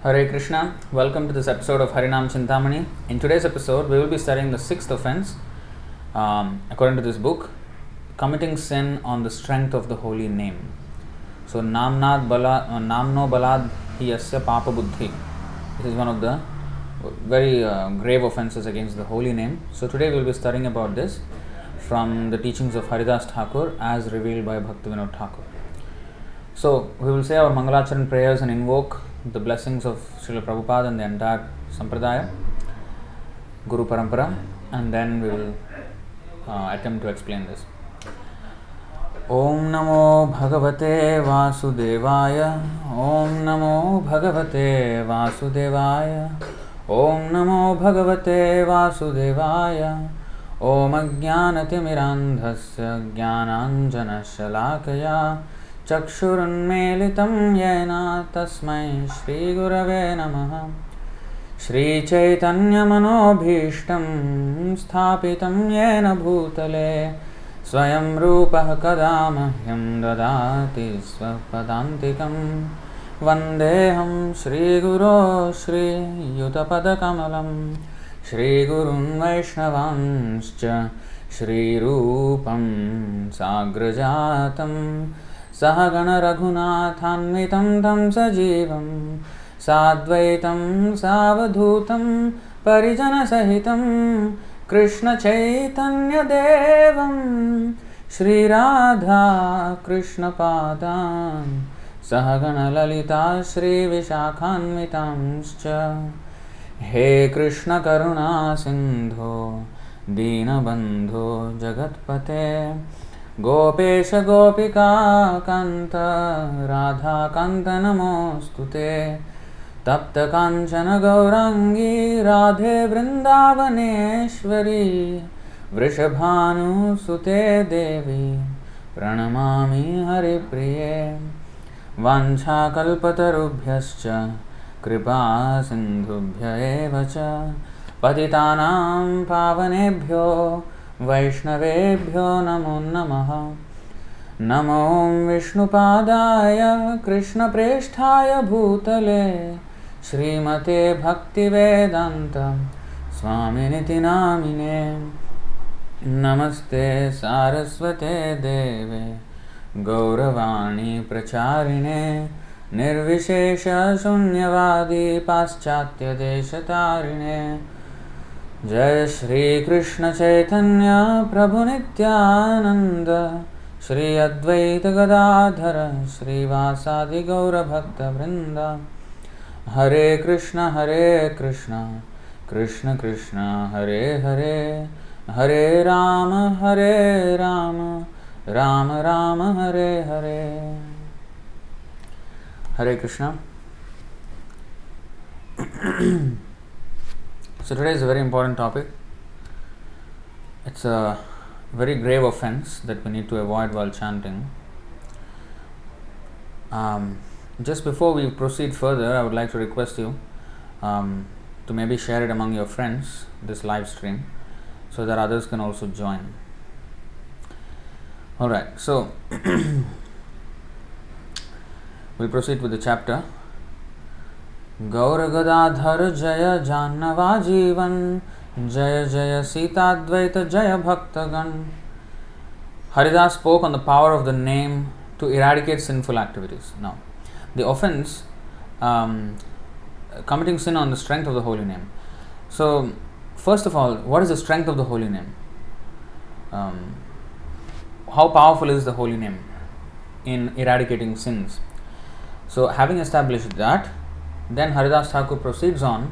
Hare Krishna, welcome to this episode of Harināma Cintāmaṇi. In today's episode, we will be studying the sixth offense, according to this book, committing sin on the strength of the holy name. So, namno balad hi yasya papa buddhi. This is one of the very grave offenses against the holy name. So, today we will be studying about this from the teachings of Haridas Thakur as revealed by Bhaktivinoda Thakur. So, we will say our Mangalacharan prayers and invoke the blessings of Srila Prabhupada and the entire Sampradaya, Guru Parampara, and then we will attempt to explain this. Om Namo Bhagavate Vāsudevaya, Om Namo Bhagavate Vāsudevaya, Om Namo Bhagavate Vāsudevaya, Om Ajnānatimirandhasya Jnānāñjana-śalakaya Chakshurunmelitam yena tasmai Shri Gurave Namaha. Shri Chaitanya Manobhishtam Sthapitam yena bhutale Swayam Rupah Kadamahyam Dadati Svapadantikam Vandeham Shri Guru Shri Yutapadakamalam Shri Gurun Vaishnavanscha Shri Rupam Sagrajatam Sahagana Raghunathanvitam tam sajivam Sadvaitam savadhutam Parijana sahitam Krishna Chaitanya Devam Shri Radha Krishna Padam Sahagana Lalita Shri Vishakhanvitamscha He Krishna Karuna Sindho Dīnabandho Jagatpate Gopesha Gopika Kanta Radha Kanta Namostute Tapta Kanchana Gaurangi Radhe Vrindavaneshwari Vrishabhanu Sute Devi Pranamami Hari Priye Vancha Kalpatarubhyascha Kripa Sindhubhya evacha Patitanam Pavanebhyo Vaishnavebhyo Namo Namaha. Namo Vishnupadaya Krishna Presthaya Bhutale Srimate Bhaktivedanta Swaminiti Namine. Namaste Saraswate Deve Gauravani Pracharine Nirvishesha Shunyavadi Paschatya Deshatarine. Jai Shri Krishna Chaitanya Prabhu Nityananda Shri Advaita Gadadhara Shri Vasadi Gaura Bhakta Vrinda. Hare Krishna Krishna Krishna Hare Hare, Hare Rama Rama Rama Hare Hare. Hare Krishna. So today is a very important topic. It's a very grave offense that we need to avoid while chanting. Just before we proceed further, I would like to request you to maybe share it among your friends, this live stream, so that others can also join. Alright, so we'll proceed with the chapter. Gaura Gadadhar Jaya Jannava Jivan Jaya Jaya Sita Advaita Jaya Bhaktagan. Haridas spoke on the power of the name to eradicate sinful activities. Now, the offense, committing sin on the strength of the holy name. So, first of all, what is the strength of the holy name? How powerful is the holy name in eradicating sins? So, having established that, then Haridas Thakur proceeds on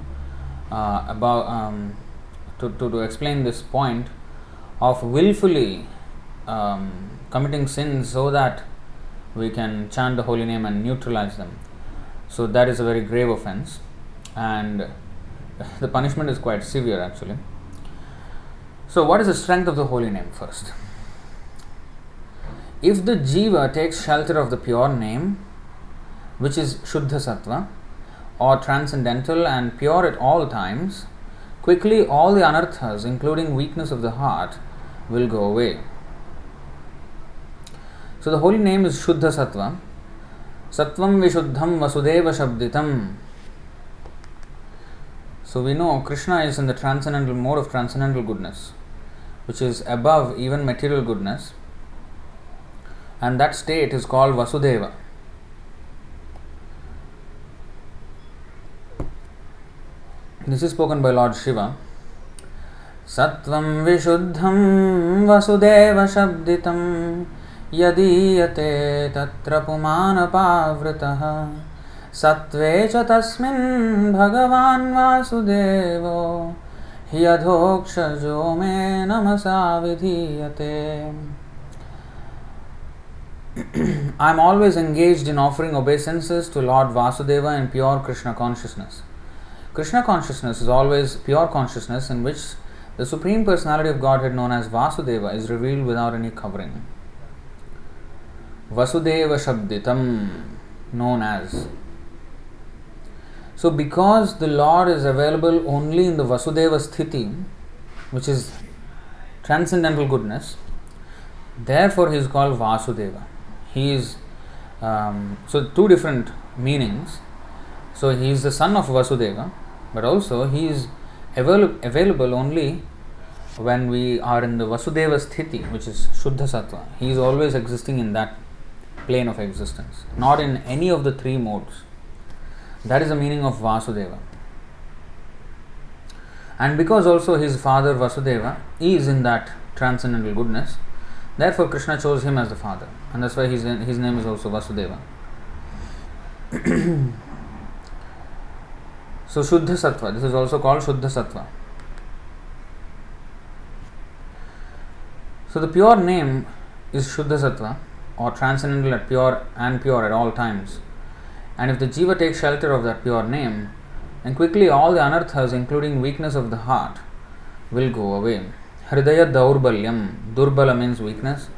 to explain this point of willfully committing sins so that we can chant the holy name and neutralize them. So that is a very grave offense, and the punishment is quite severe actually. So what is the strength of the holy name first? If the jiva takes shelter of the pure name, which is Shuddha Sattva, or transcendental and pure at all times, quickly all the anarthas, including weakness of the heart, will go away. So the holy name is Shuddha Sattva. Sattvam Vishuddham Vāsudeva Shabditam. So we know Krishna is in the transcendental mode of transcendental goodness, which is above even material goodness, and that state is called Vāsudeva. This is spoken by Lord Shiva. Sattvam vishuddham Vasudeva shabditam yadiyate tatra pumana pavritaha sattve cha tasmin bhagavan Vāsudevo yadhokshajo me namasa vidhiyate. I am always engaged in offering obeisances to Lord Vāsudeva in pure Krishna consciousness. Krishna consciousness is always pure consciousness in which the Supreme Personality of Godhead known as Vāsudeva is revealed without any covering. Vāsudeva Shabditam, known as. So because the Lord is available only in the Vāsudeva Sthiti, which is transcendental goodness, therefore he is called Vāsudeva. He is, so two different meanings. So he is the son of Vāsudeva, but also he is available only when we are in the Vāsudeva Sthiti, which is Shuddha Sattva. He is always existing in that plane of existence, not in any of the three modes. That is the meaning of Vāsudeva. And because also his father Vāsudeva is in that transcendental goodness, therefore Krishna chose him as the father, and that's why his name is also Vāsudeva. So Shuddha Sattva, this is also called Shuddha Sattva. So the pure name is Shuddha Sattva, or transcendental at pure and pure at all times. And if the jiva takes shelter of that pure name, then quickly all the anarthas, including weakness of the heart, will go away. Hridaya Daurbalyam, Durbala means weakness.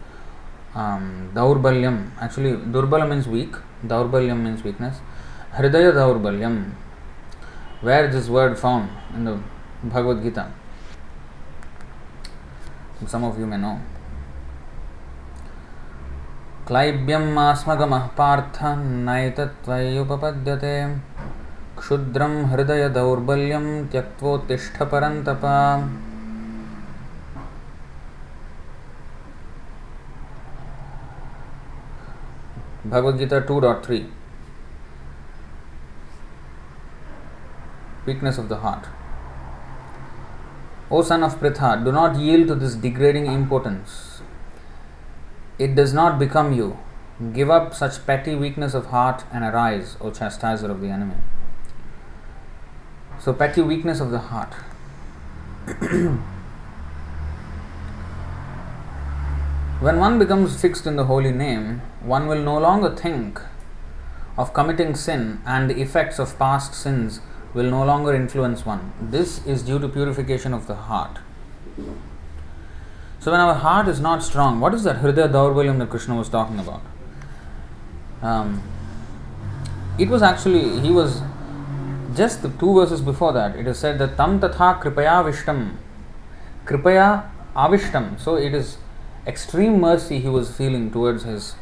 Daurbalyam, actually Durbala means weak, Daurbalyam means weakness. Hridaya Daurbalyam, where is this word found in the Bhagavad Gita? Some of you may know. Klaibyam asmagamah partha naitatvayupapadyate kshudram hridaya daurbalyam tyaktvotishtha parantapa. Bhagavad Gita 2.3. Weakness of the heart. O son of Pritha, do not yield to this degrading impotence. It does not become you. Give up such petty weakness of heart and arise, O chastiser of the enemy. So, petty weakness of the heart. When one becomes fixed in the holy name, one will no longer think of committing sin, and the effects of past sins will no longer influence one. This is due to purification of the heart. So when our heart is not strong, what is that Hridaya Daurbalyam that Krishna was talking about? It was actually, he was just the two verses before that, it is said that Tam Tatha Kripaya Vishtam. Kripaya Avishtam. So it is extreme mercy he was feeling towards his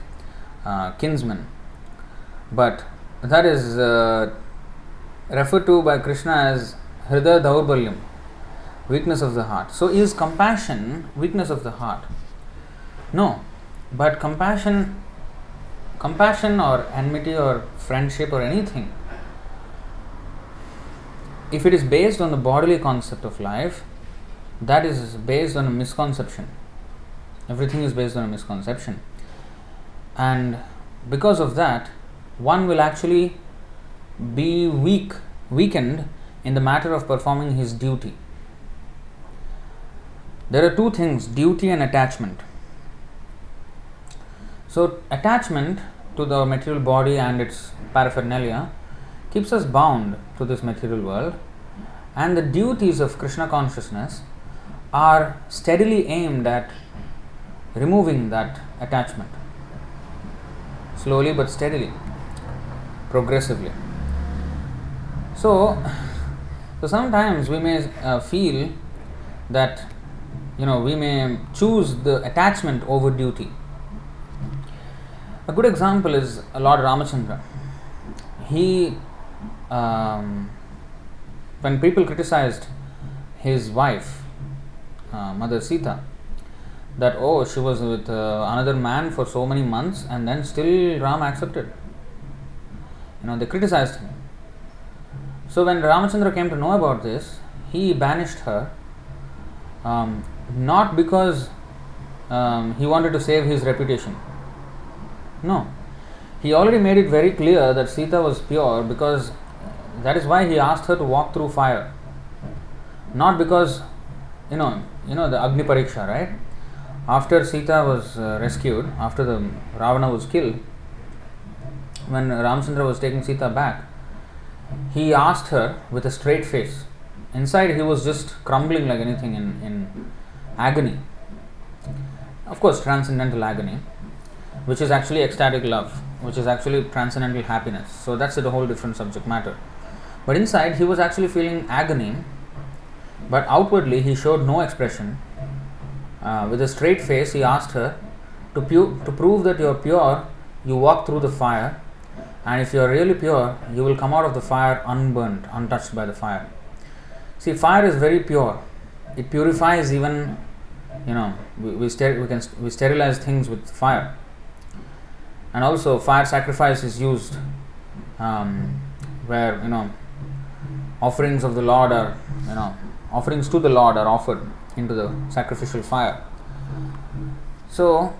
kinsman. But that is referred to by Krishna as Hridaya Daurbalyam, weakness of the heart. So is compassion weakness of the heart? No, but compassion or enmity or friendship or anything, if it is based on the bodily concept of life, that is based on a misconception. Everything is based on a misconception, and because of that, one will actually be weakened in the matter of performing his duty. There are two things, duty and attachment. So attachment to the material body and its paraphernalia keeps us bound to this material world, and the duties of Krishna consciousness are steadily aimed at removing that attachment, slowly but steadily, progressively. So sometimes we may feel that we may choose the attachment over duty. A good example is Lord Ramachandra. He when people criticized his wife, Mother Sita, that she was with another man for so many months and then still Rama accepted. They criticized him. So when Ramachandra came to know about this, he banished her, not because he wanted to save his reputation. No. He already made it very clear that Sita was pure, because that is why he asked her to walk through fire. Not because, the Agni Pariksha, right? After Sita was rescued, after the Ravana was killed, when Ramachandra was taking Sita back, he asked her with a straight face. Inside he was just crumbling like anything in agony. Of course, transcendental agony, which is actually ecstatic love, which is actually transcendental happiness. So that's a whole different subject matter. But inside he was actually feeling agony, but outwardly he showed no expression. With a straight face he asked her, to prove that you are pure, you walk through the fire, and if you are really pure, you will come out of the fire unburnt, untouched by the fire. See, fire is very pure. It purifies even, we sterilize things with fire. And also fire sacrifice is used where offerings of the Lord are, offerings to the Lord are offered into the sacrificial fire. So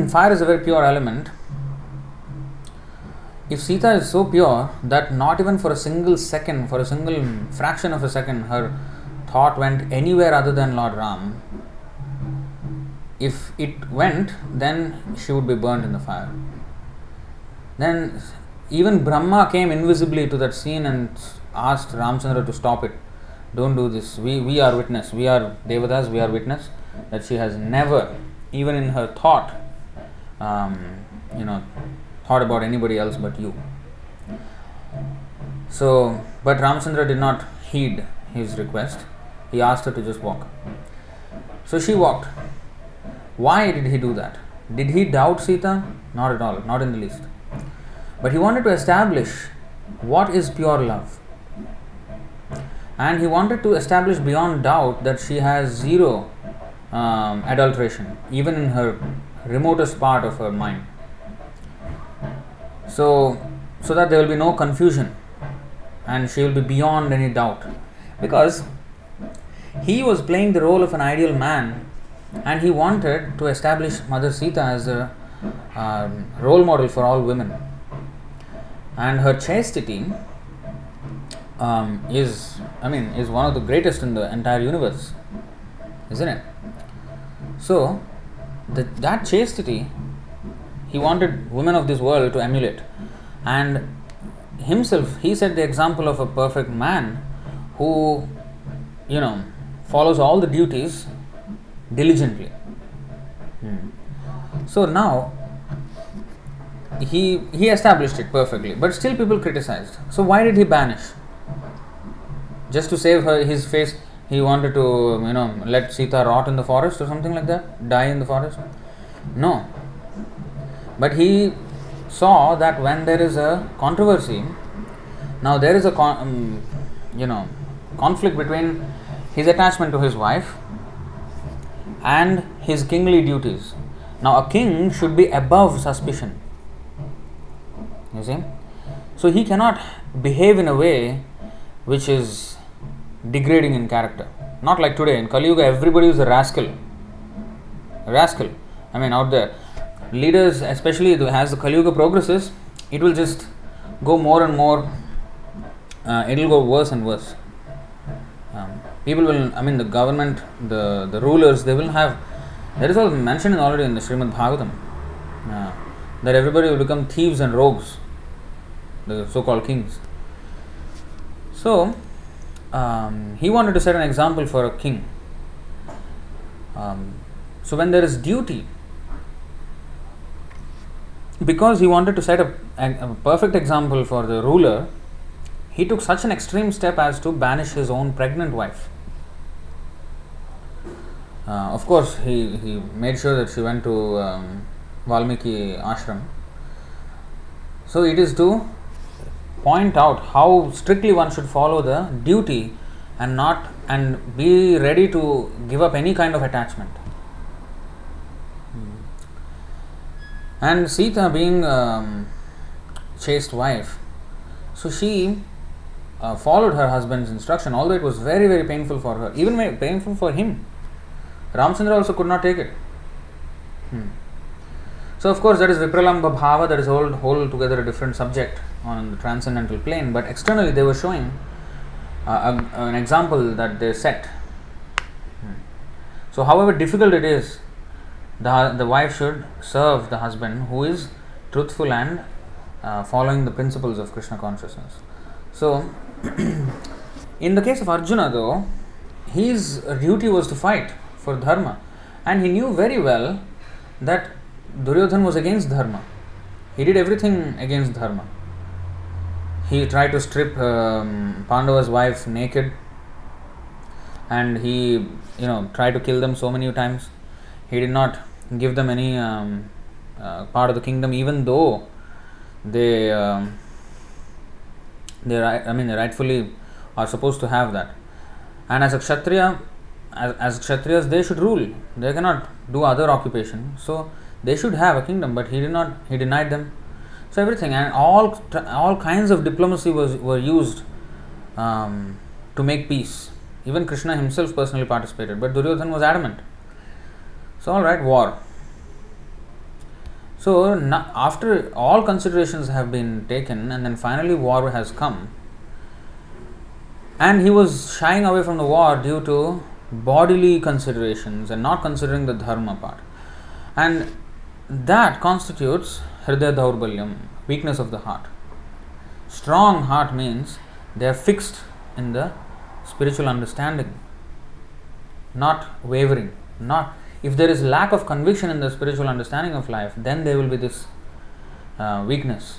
fire is a very pure element. If Sita is so pure that not even for a single second, for a single fraction of a second, her thought went anywhere other than Lord Ram, if it went, then she would be burnt in the fire. Then even Brahma came invisibly to that scene and asked Ramchandra to stop it. Don't do this. We are witness. We are Devatas. We are witness that she has never, even in her thought, thought about anybody else but you. So, but Ramchandra did not heed his request. He asked her to just walk. So she walked. Why did he do that? Did he doubt Sita? Not at all, not in the least. But he wanted to establish what is pure love. And he wanted to establish beyond doubt that she has zero adulteration, even in her remotest part of her mind. So that there will be no confusion and she will be beyond any doubt. Because he was playing the role of an ideal man, and he wanted to establish Mother Sita as a role model for all women. And her chastity is one of the greatest in the entire universe, isn't it? So that chastity he wanted women of this world to emulate. And himself, he set the example of a perfect man who, follows all the duties diligently. So now he established it perfectly, but still people criticized. So why did he banish? Just to save his face, he wanted to let Sita rot in the forest or something like that, die in the forest? No. But he saw that when there is a controversy, now there is a conflict between his attachment to his wife and his kingly duties. Now a king should be above suspicion. You see? So he cannot behave in a way which is degrading in character. Not like today. In Kali Yuga, everybody is a rascal. Out there. Leaders, especially as the Kali Yuga progresses, it will just go more and more, it will go worse and worse. People will, the government, the rulers, they will have, that is all mentioned already in the Srimad Bhagavatam, that everybody will become thieves and rogues, the so-called kings. So, he wanted to set an example for a king. So when there is duty, because he wanted to set a perfect example for the ruler, he took such an extreme step as to banish his own pregnant wife. Of course, he made sure that she went to Valmiki ashram. So it is to point out how strictly one should follow the duty and be ready to give up any kind of attachment. And Sita being chaste wife, so she followed her husband's instruction, although it was very, very painful for her, even very painful for him. Ramchandra also could not take it. So of course that is Vipralamba Bhava, that is whole together a different subject on the transcendental plane, but externally they were showing an example that they set. So however difficult it is, the wife should serve the husband who is truthful and following the principles of Krishna consciousness. So in the case of Arjuna though, his duty was to fight for dharma, and he knew very well that Duryodhana was against dharma. He did everything against dharma. He tried to strip Pandava's wife naked, and he tried to kill them so many times. He did not give them any part of the kingdom, even though they rightfully are supposed to have that. And as a Kshatriya, as Kshatriyas, they should rule. They cannot do other occupation. So they should have a kingdom, but he denied them. So everything and all kinds of diplomacy were used to make peace. Even Krishna himself personally participated, but Duryodhana was adamant. So alright, war. So after all considerations have been taken, and then finally war has come, and he was shying away from the war due to bodily considerations and not considering the dharma part. And that constitutes Hridaya Daurbalyam, weakness of the heart. Strong heart means they are fixed in the spiritual understanding, not wavering. If there is lack of conviction in the spiritual understanding of life, then there will be this weakness.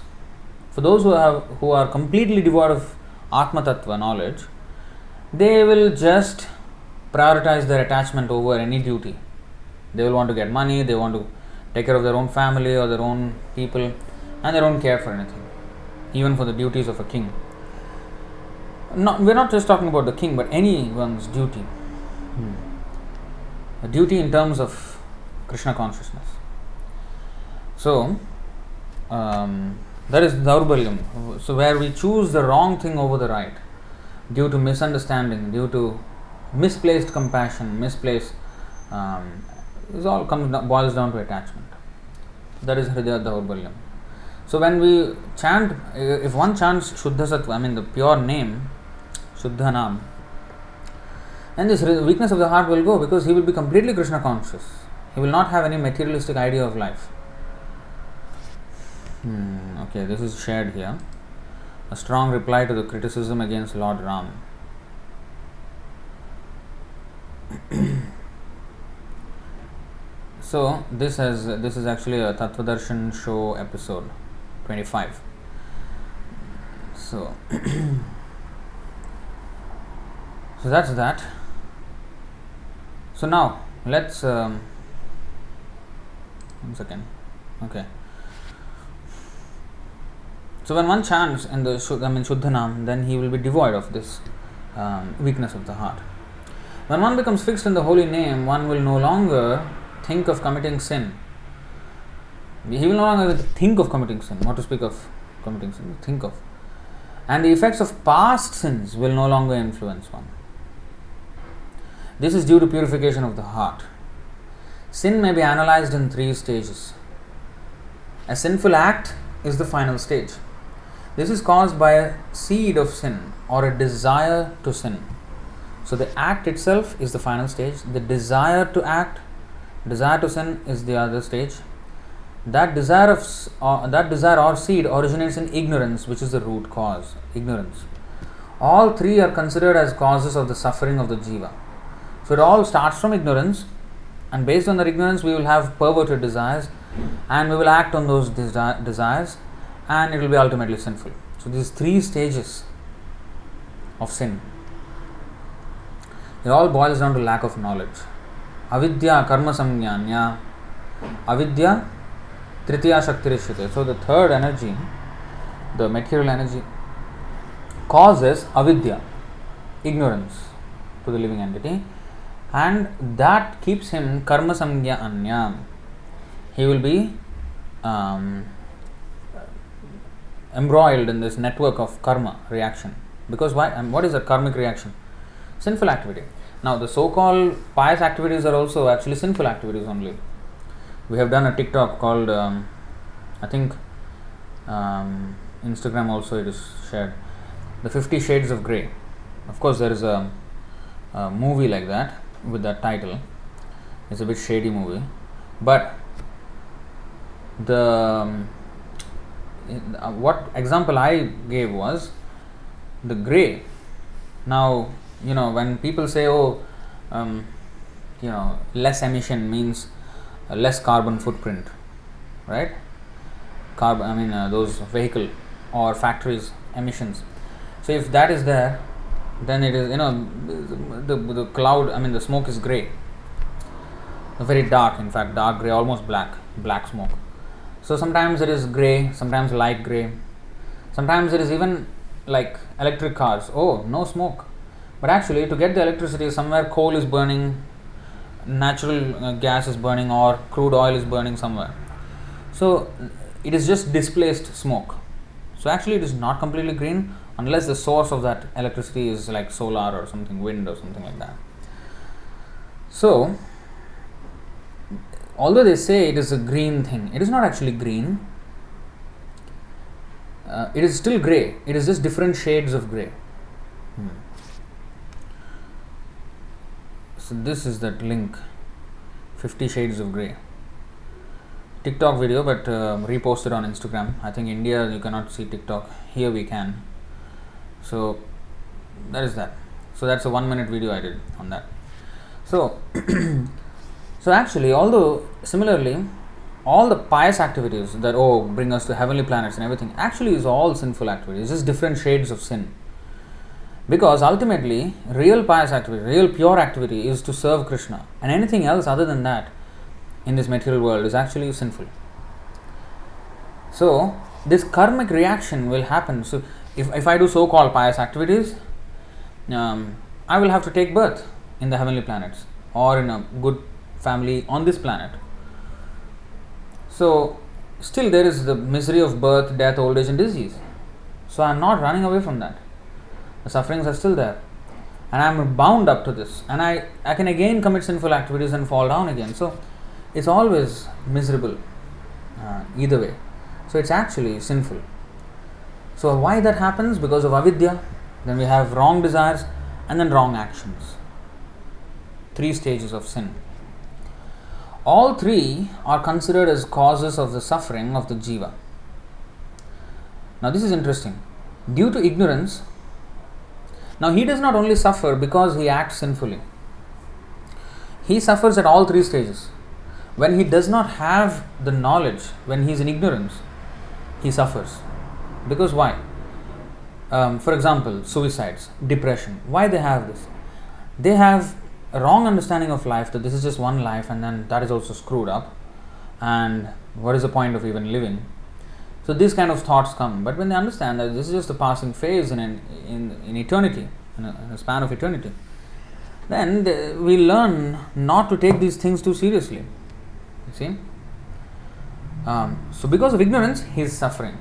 For those who are completely devoid of Atma Tattva knowledge, they will just prioritize their attachment over any duty. They will want to get money, they want to take care of their own family or their own people, and they don't care for anything, even for the duties of a king. We're not just talking about the king, but anyone's duty. A duty in terms of Krishna consciousness. So, that is Daurbalyam. So, where we choose the wrong thing over the right, due to misunderstanding, due to misplaced compassion, this all boils down to attachment. That is Hridaya Daurbalyam. So when we chant, if one chants Shuddha Sattva, the pure name, Shuddha Nam, then this weakness of the heart will go, because he will be completely Krishna conscious. He will not have any materialistic idea of life. Okay, this is shared here. A strong reply to the criticism against Lord Rāma. So this is actually a Tattvadarshan show episode 25. So so that's that. So now let's 1 second. Okay. So when one chants in the Shuddha Nam, then he will be devoid of this weakness of the heart. When one becomes fixed in the holy name, one will no longer think of committing sin. He will no longer think of committing sin, not to speak of committing sin, think of. And the effects of past sins will no longer influence one. This is due to purification of the heart. Sin may be analyzed in 3 stages. A sinful act is the final stage. This is caused by a seed of sin or a desire to sin. So the act itself is the final stage. The desire to sin is the other stage. That desire or seed originates in ignorance, which is the root cause. Ignorance. All 3 are considered as causes of the suffering of the jiva. So it all starts from ignorance, and based on that ignorance we will have perverted desires, and we will act on those desires, and it will be ultimately sinful. So these 3 stages of sin. It all boils down to lack of knowledge. Avidya karma samjnanya, avidya tritiya shaktirishyate. So the third energy, the material energy, causes avidya, ignorance to the living entity, and that keeps him karma samgya anya. He will be embroiled in this network of karma reaction. Because why? And what is a karmic reaction? Sinful activity. Now the so-called pious activities are also actually sinful activities only. We have done a TikTok called I think Instagram also it is shared, the 50 Shades of Grey. Of course there is a movie like that with that title. It's a bit shady movie, but the what example I gave was the grey. Now when people say less emission means less carbon footprint, right? Those vehicle or factories emissions. So if that is there, then it is the cloud, the smoke is grey, very dark, in fact dark grey, almost black smoke. So sometimes it is grey, sometimes light grey, sometimes it is even like electric cars, no smoke, but actually to get the electricity somewhere coal is burning, natural gas is burning, or crude oil is burning somewhere. So it is just displaced smoke. So actually it is not completely green unless the source of that electricity is like solar or something, wind or something like that. So although they say it is a green thing, it is not actually green. It is still grey. It is just different shades of grey. So this is that link, 50 Shades of Grey. TikTok video, but reposted on Instagram. I think India you cannot see TikTok. Here we can. So that is that. So that's a 1-minute video I did on that. So so actually, although similarly, all the pious activities that bring us to heavenly planets and everything actually is all sinful activities. It's just different shades of sin. Because ultimately, real pious activity, real pure activity is to serve Krishna, and anything else other than that in this material world is actually sinful. So this karmic reaction will happen. So if I do so-called pious activities, I will have to take birth in the heavenly planets or in a good family on this planet. So still there is the misery of birth, death, old age and disease. So I am not running away from that. The sufferings are still there, and I am bound up to this, and I can again commit sinful activities and fall down again. So it's always miserable either way. So it's actually sinful. So why that happens? Because of avidya. Then we have wrong desires and then wrong actions. 3 stages of sin. All 3 are considered as causes of the suffering of the jiva. Now this is interesting. Due to ignorance, now he does not only suffer because he acts sinfully. He suffers at all 3 stages. When he does not have the knowledge, when he is in ignorance, he suffers. Because why? For example, suicides, depression. Why they have this? They have a wrong understanding of life, that this is just one life and then that is also screwed up, and what is the point of even living? So these kind of thoughts come. But when they understand that this is just a passing phase in eternity, in a span of eternity, then we learn not to take these things too seriously. You see? So because of ignorance, he is suffering.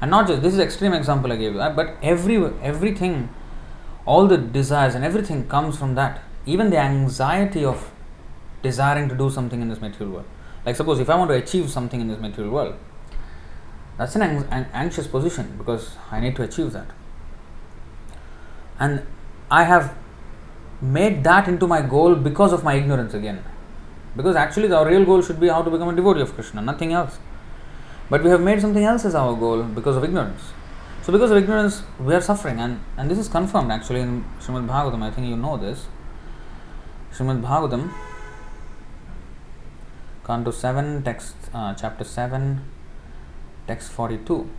And not just, this is extreme example I gave you, but everything, all the desires and everything comes from that. Even the anxiety of desiring to do something in this material world. Like suppose if I want to achieve something in this material world, that's an anxious position because I need to achieve that. And I have made that into my goal because of my ignorance again. Because actually our real goal should be how to become a devotee of Krishna, nothing else. But we have made something else as our goal because of ignorance. So because of ignorance, we are suffering. And this is confirmed actually in Srimad Bhagavatam. I think you know this. Srimad Bhagavatam, Canto 7, text, chapter 7, text 42.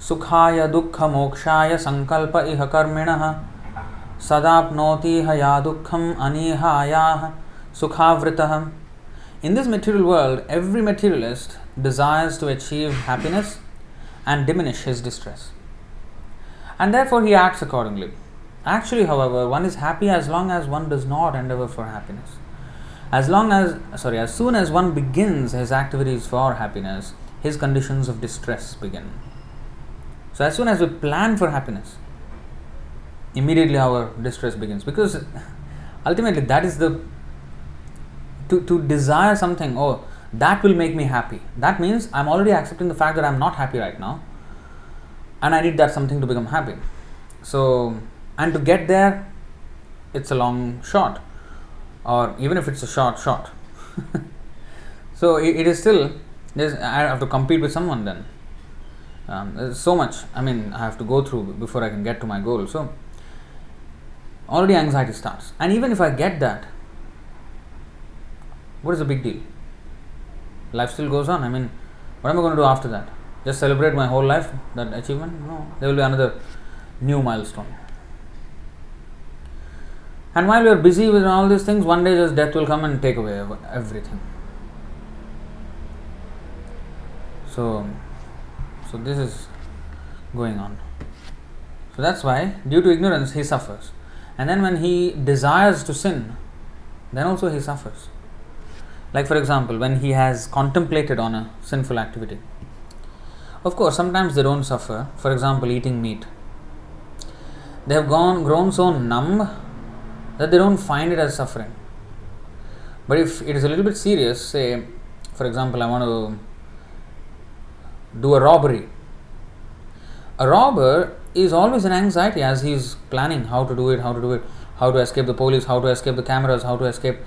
Sukhaya dukkha mokshaya sankalpa iha karminaha sadapnoti haya dukkham anihayah sukhavritah In this material world, every materialist desires to achieve happiness and diminish his distress, and therefore he acts accordingly. Actually, however, one is happy as long as one does not endeavor for happiness. As soon as one begins his activities for happiness, his conditions of distress begin. So as soon as we plan for happiness, immediately our distress begins, because ultimately that is the to desire something. Oh, that will make me happy. That means I'm already accepting the fact that I'm not happy right now, and I need that something to become happy. So, and to get there, it's a long shot, or even if it's a short shot. So it is still, I have to compete with someone then. There's so much, I have to go through before I can get to my goal. So already anxiety starts. And even if I get that, what is the big deal? Life still goes on. What am I going to do after that? Just celebrate my whole life, that achievement? No. There will be another new milestone. And while we are busy with all these things, one day just death will come and take away everything. So this is going on. So that's why, due to ignorance, he suffers. And then when he desires to sin, then also he suffers. Like, for example, when he has contemplated on a sinful activity. Of course, sometimes they don't suffer. For example, eating meat. They have grown so numb that they don't find it as suffering. But if it is a little bit serious, say, for example, I want to do a robbery. A robber is always in anxiety as he is planning how to do it, how to escape the police, how to escape the cameras, how to escape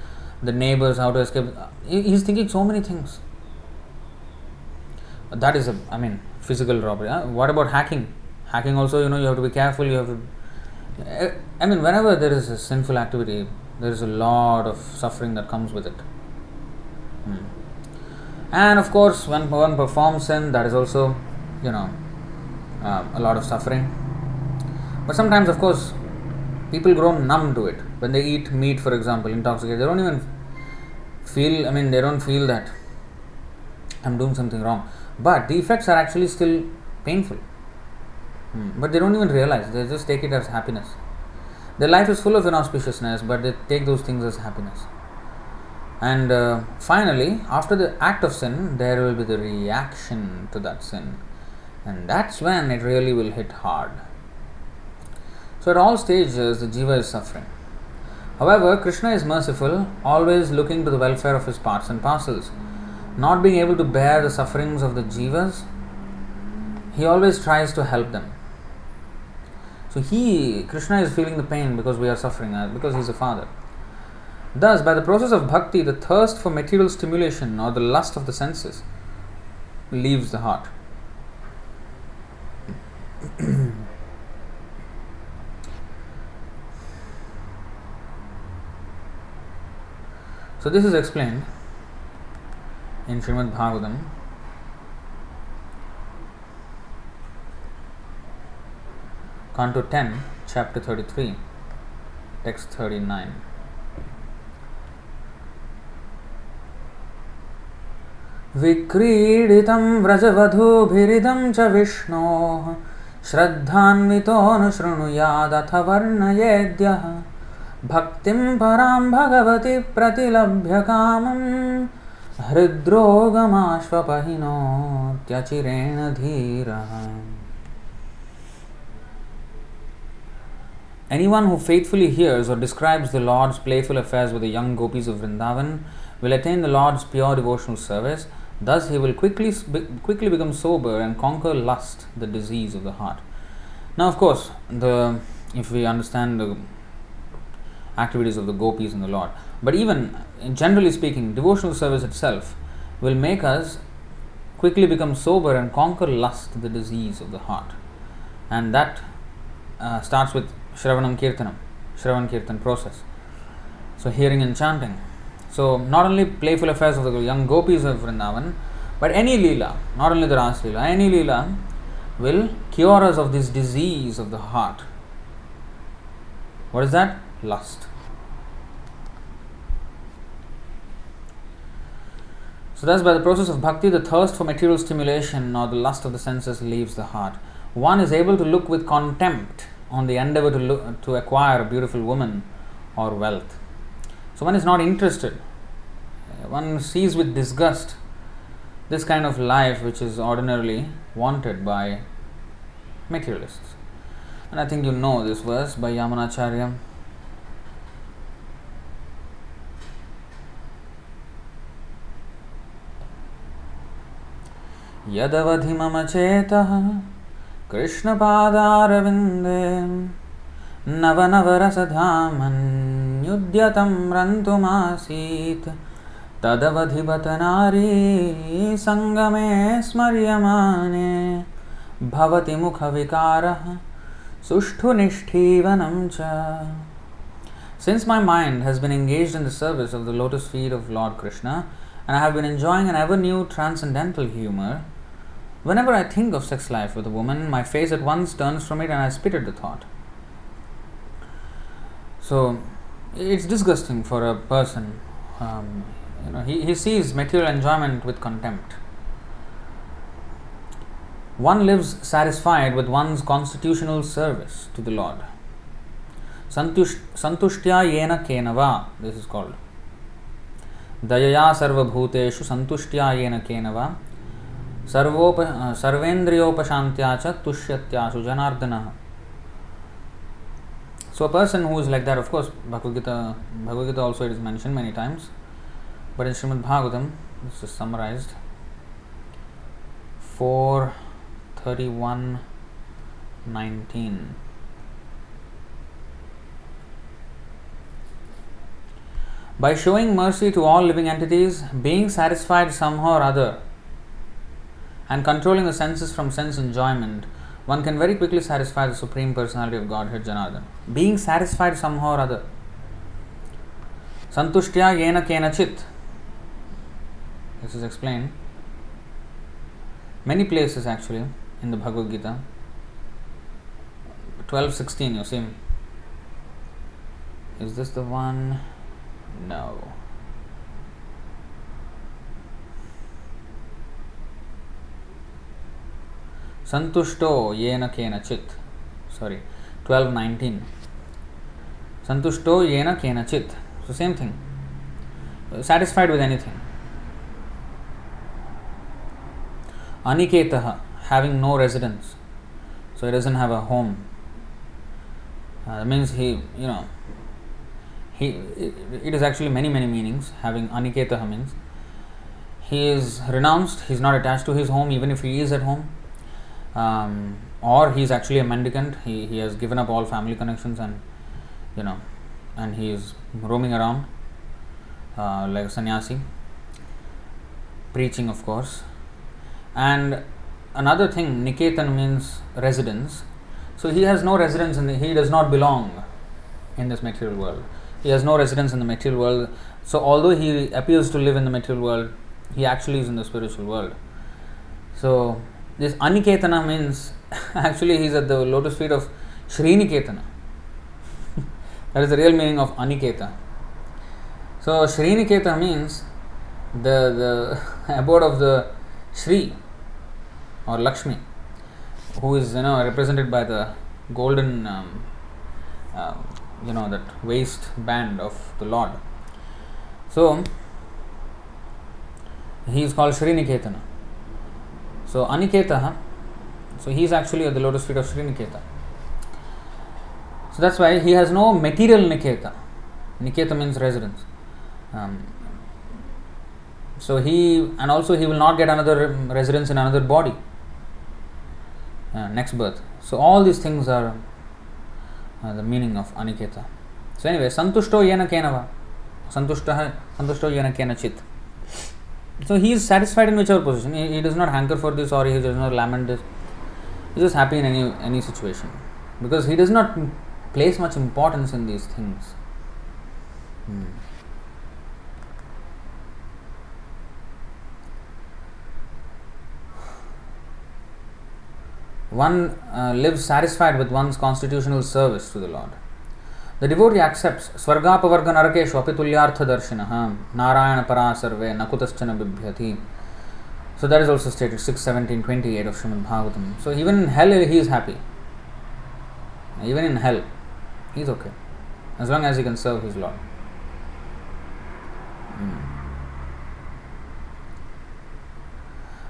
the neighbors, how to escape. He is thinking so many things. That is physical robbery. What about hacking? Hacking also, you have to be careful. You have to. Whenever there is a sinful activity, there is a lot of suffering that comes with it. And of course, when one performs sin, that is also, a lot of suffering. But sometimes, of course, people grow numb to it. When they eat meat, for example, intoxicated, they don't even feel, they don't feel that I'm doing something wrong. But the effects are actually still painful. But they don't even realize. They just take it as happiness. Their life is full of inauspiciousness, but they take those things as happiness. And finally, after the act of sin, there will be the reaction to that sin. And that's when it really will hit hard. So at all stages, the jiva is suffering. However, Krishna is merciful, always looking to the welfare of his parts and parcels. Not being able to bear the sufferings of the jivas, he always tries to help them. So Krishna is feeling the pain because we are suffering, because he is a father. Thus, by the process of bhakti, the thirst for material stimulation or the lust of the senses leaves the heart. So this is explained in Srimad Bhagavatam, Canto 10, Chapter 33, Text 39. Vikriditam vrajavadhubhiridam cha Vishnoh Shraddhanvitonushranuyad atha varnayedyah Bhaktim param bhagavati pratilabhya kamam Hridrogamaśvapahino tyachirena dhiraha. Anyone who faithfully hears or describes the Lord's playful affairs with the young gopis of Vrindavan will attain the Lord's pure devotional service. Thus he will quickly become sober and conquer lust, the disease of the heart. Now, of course, if we understand the activities of the gopis and the Lord, but even generally speaking, devotional service itself will make us quickly become sober and conquer lust, the disease of the heart. And that starts with Shravan Kirtan process. So hearing and chanting. So not only playful affairs of the young gopis of Vrindavan, but any Leela, not only the Ras Leela, any Leela will cure us of this disease of the heart. What is that? Lust. So thus by the process of bhakti, the thirst for material stimulation or the lust of the senses leaves the heart. One is able to look with contempt on the endeavor to acquire a beautiful woman or wealth. So one is not interested. One sees with disgust this kind of life which is ordinarily wanted by materialists. And I think you know this verse by Yamunacharya. Yadavadhi mama chetaha Krishna padarvinde Navanavarasadhaman Yudyatam rantumasit Tadavadhi batanari Sangame smaryamane Bhavati mukha vikaraha Sushtu nishtivanam cha. Since my mind has been engaged in the service of the lotus feet of Lord Krishna, and I have been enjoying an ever new transcendental humor, whenever I think of sex life with a woman, my face at once turns from it and I spit at the thought. So, it's disgusting for a person. He sees material enjoyment with contempt. One lives satisfied with one's constitutional service to the Lord. Santushtya yena kenava, this is called. Dayaya sarva bhuteshu santushtya yena kenava sarvendriyopashantya cha tushyatyasu janardana. So a person who is like that, of course, Bhagavad Gita also it is mentioned many times, but in Srimad Bhagavatam, this is summarized, 4:31-19. By showing mercy to all living entities, being satisfied somehow or other, and controlling the senses from sense enjoyment, one can very quickly satisfy the Supreme Personality of Godhead, Janardana. Being satisfied somehow or other. Santushtya yena kenachit. This is explained many places actually in the Bhagavad Gita. 12:16, you see. Is this the one? No. Santushto yena kenachit. Sorry, 12:19. Santushto yena kenachit. So same thing. Satisfied with anything. Aniketaha, having no residence. So he doesn't have a home. That means it is actually many meanings. Having aniketaha means he is renounced, he is not attached to his home even if he is at home. Or he is actually a mendicant, he has given up all family connections and he is roaming around like a sannyasi, preaching of course. And another thing, Niketan means residence. So he has no residence he does not belong in this material world. He has no residence in the material world. So although he appears to live in the material world, he actually is in the spiritual world. So this Aniketana means actually he is at the lotus feet of Sriniketana. That is the real meaning of Aniketa. So Sriniketa means the abode of the Shri or Lakshmi, who is represented by the golden that waist band of the Lord. So he is called Sriniketana. So Aniketaha, so he is actually at the lotus feet of Sriniketa. So that's why he has no material Niketa. Niketa means residence. So he will not get another residence in another body, next birth. So all these things are the meaning of Aniketa. So anyway, Santushto yena kenava, Santushto yena kenachit. So he is satisfied in whichever position. He does not hanker for this or he does not lament this. He is just happy in any situation because he does not place much importance in these things. One lives satisfied with one's constitutional service to the Lord. The devotee accepts Svargapavarga Narakeshu api tulyartha darshinaha Narayana para sarve nakutaschana bibhyati. So that is also stated 6:17-28 of Srimad Bhagavatam. So even in hell he is happy. Even in hell he is okay, as long as he can serve his Lord.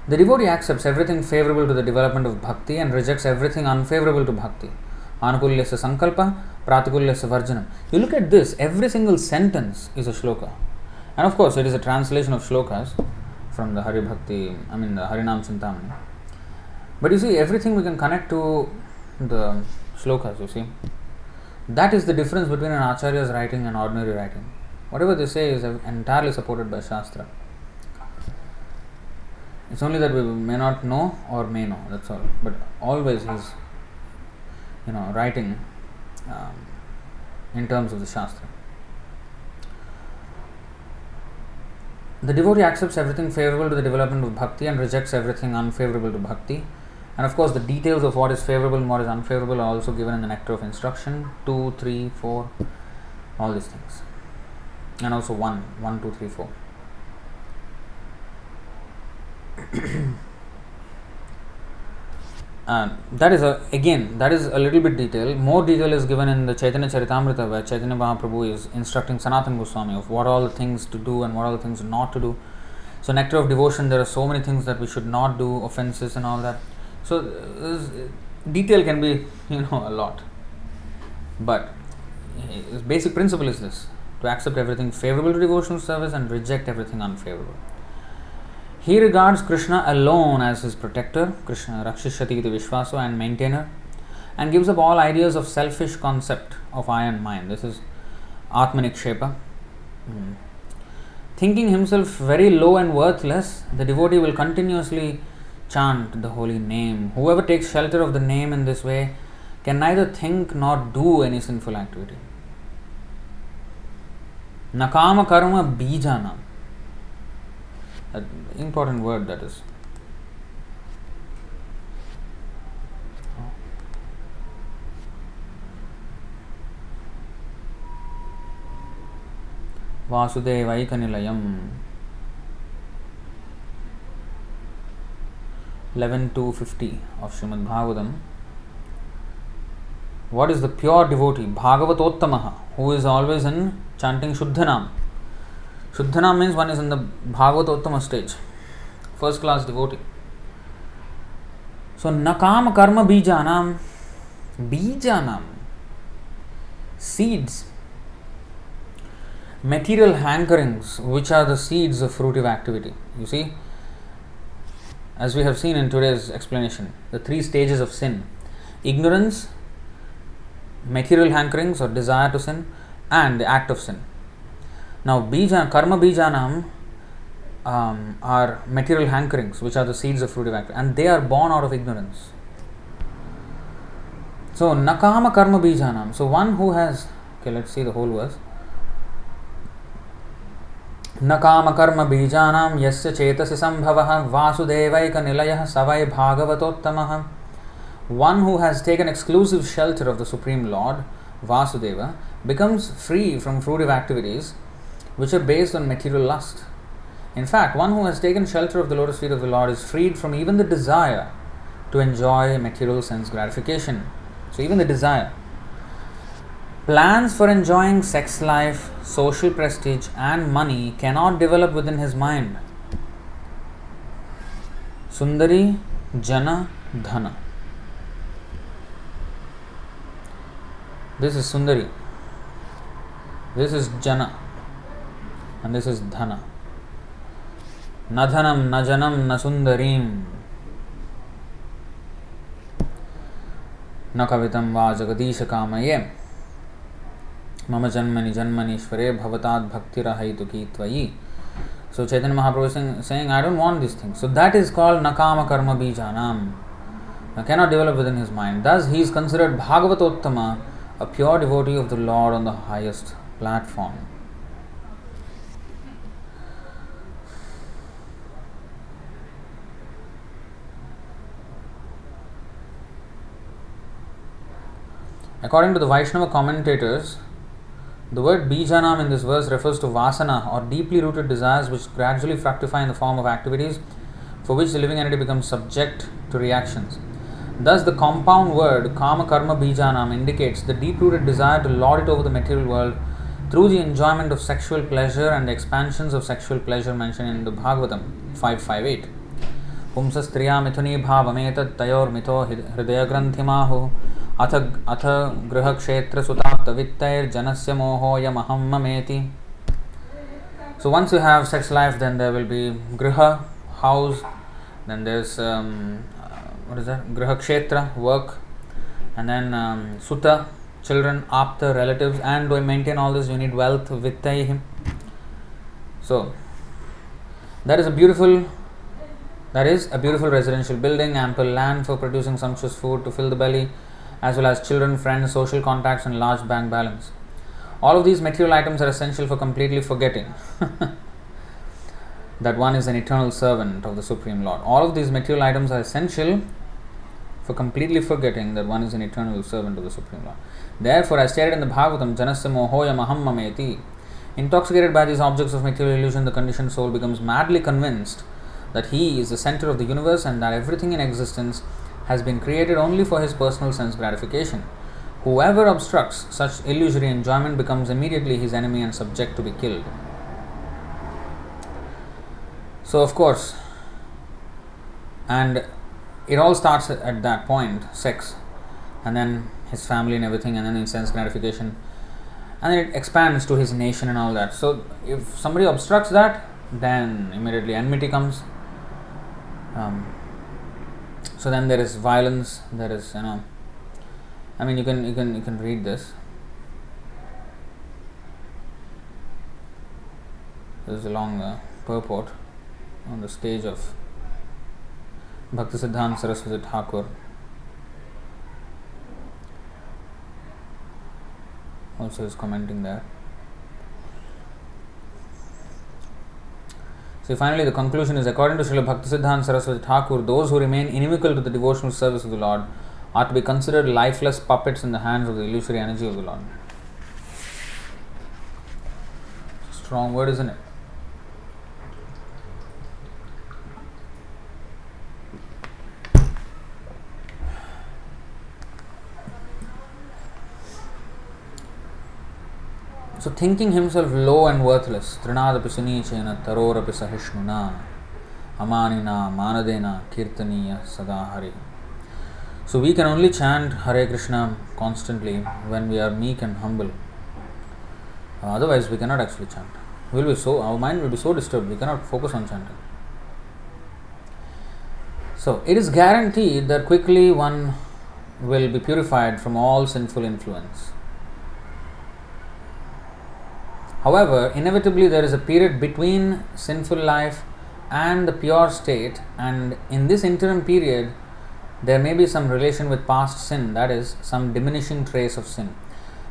The devotee accepts everything favorable to the development of bhakti and rejects everything unfavorable to bhakti. Anukulyasya sankalpa, pratikulyasya varjanam. You look at this, every single sentence is a shloka. And of course, it is a translation of shlokas from the the Harinam Cintāmaṇi. But you see, everything we can connect to the shlokas, you see. That is the difference between an acharya's writing and ordinary writing. Whatever they say is entirely supported by Shastra. It's only that we may not know or may know, that's all. But always he's writing in terms of the Shastra. The devotee accepts everything favorable to the development of bhakti and rejects everything unfavorable to bhakti. And of course the details of what is favorable and what is unfavorable are also given in the Nectar of Instruction, 2, 3, 4, all these things. And also 1, 2, 3, 4. That is a little bit detail. More detail is given in the Chaitanya Charitamrita, where Chaitanya Mahaprabhu is instructing Sanatana Goswami of what all the things to do and what all the things not to do. So Nectar of Devotion, there are so many things that we should not do, offenses and all that. So detail can be a lot. But his basic principle is this: to accept everything favorable to devotional service and reject everything unfavorable. He regards Krishna alone as his protector, Krishna Rakshishati iti Vishvaso, and maintainer, and gives up all ideas of selfish concept of I and mine. This is Atmanikshepa. Thinking himself very low and worthless, the devotee will continuously chant the holy name. Whoever takes shelter of the name in this way can neither think nor do any sinful activity. Nakama karma bijana. An important word that is. Vāsudeva Nilayam 11-50 of Srimad Bhagavatam. What is the pure devotee? Bhagavatottamaha, who is always in chanting Shuddhanam. Shuddhanam means one is in the Bhagavatottama stage, first class devotee. So nakam karma bijanam, seeds, material hankerings, which are the seeds of fruitive activity. You see, as we have seen in today's explanation, the 3 stages of sin: ignorance, material hankerings or desire to sin, and the act of sin. Now, karma bijanam are material hankerings, which are the seeds of fruitive activity, and they are born out of ignorance. So, nakama karma bijanam. So, one who has, let's see the whole verse. Nakama karma bijanam yasya chetasi sambhavaha Vāsudevaika nilayah savai bhagavatottamaha. One who has taken exclusive shelter of the Supreme Lord, Vāsudeva, becomes free from fruitive activities which are based on material lust. In fact, one who has taken shelter of the lotus feet of the Lord is freed from even the desire to enjoy material sense gratification. So even the desire. Plans for enjoying sex life, social prestige and money cannot develop within his mind. Sundari Jana Dhana. This is Sundari. This is Jana. And this is Dhana. Na dhanam, na janam, na sundarim. Na kavitam va jagadisha kamaye. Mama janmani janmanishvare bhavatad bhaktirahaitu ki tvayi. So Chaitanya Mahaprabhu is saying, I don't want these things. So that is called nakama karma bijanam. I cannot develop within his mind. Thus he is considered Bhagavatottama, a pure devotee of the Lord on the highest platform. According to the Vaishnava commentators, The word Bijanam in this verse refers to Vasana, or deeply rooted desires which gradually fructify in the form of activities for which the living entity becomes subject to reactions. Thus, the compound word Kama Karma Bijanam indicates the deep-rooted desire to lord it over the material world through the enjoyment of sexual pleasure and the expansions of sexual pleasure mentioned in the Bhagavatam 5.5.8. Pumsa striya mithuni bhavametat tayor mitho hridaya granthimahu atha griha kshetra sutaptavittair janasya mohoya maham mameti. So once you have sex life, then there will be griha, house, then there's griha kshetra, work, and then sutta, children, apta, relatives, and to maintain all this you need wealth, vittayim. So that is a beautiful residential building, ample land for producing sumptuous food to fill the belly, as well as children, friends, social contacts, and large bank balance. All of these material items are essential for completely forgetting that one is an eternal servant of the Supreme Lord. All of these material items are essential for completely forgetting that one is an eternal servant of the Supreme Lord. Therefore, as stated in the Bhagavatam, Janasya mohoya maham mameti, intoxicated by these objects of material illusion, the conditioned soul becomes madly convinced that he is the center of the universe and that everything in existence has been created only for his personal sense gratification. Whoever obstructs such illusory enjoyment becomes immediately his enemy and subject to be killed. So, of course, and it all starts at that point, sex, and then his family and everything, and then in sense gratification, and then it expands to his nation and all that. So if somebody obstructs that, then immediately enmity comes. So then there is violence. There is, you can read this. This is a long purport on the stage of Bhaktisiddhanta Saraswati Thakur. Also is commenting there. So finally the conclusion is, according to Srila Bhaktisiddhanta Saraswati Thakur, those who remain inimical to the devotional service of the Lord are to be considered lifeless puppets in the hands of the illusory energy of the Lord. Strong word, isn't it? So thinking himself low and worthless, Trinadapi Sunichena Tarorapi Sahishnuna Amanina Manadena Kirtaniya Sada Hari. So we can only chant Hare Krishna constantly when we are meek and humble. Otherwise we cannot actually chant. Our mind will be so disturbed, we cannot focus on chanting. So it is guaranteed that quickly one will be purified from all sinful influence. However, inevitably there is a period between sinful life and the pure state, and in this interim period there may be some relation with past sin, that is, some diminishing trace of sin.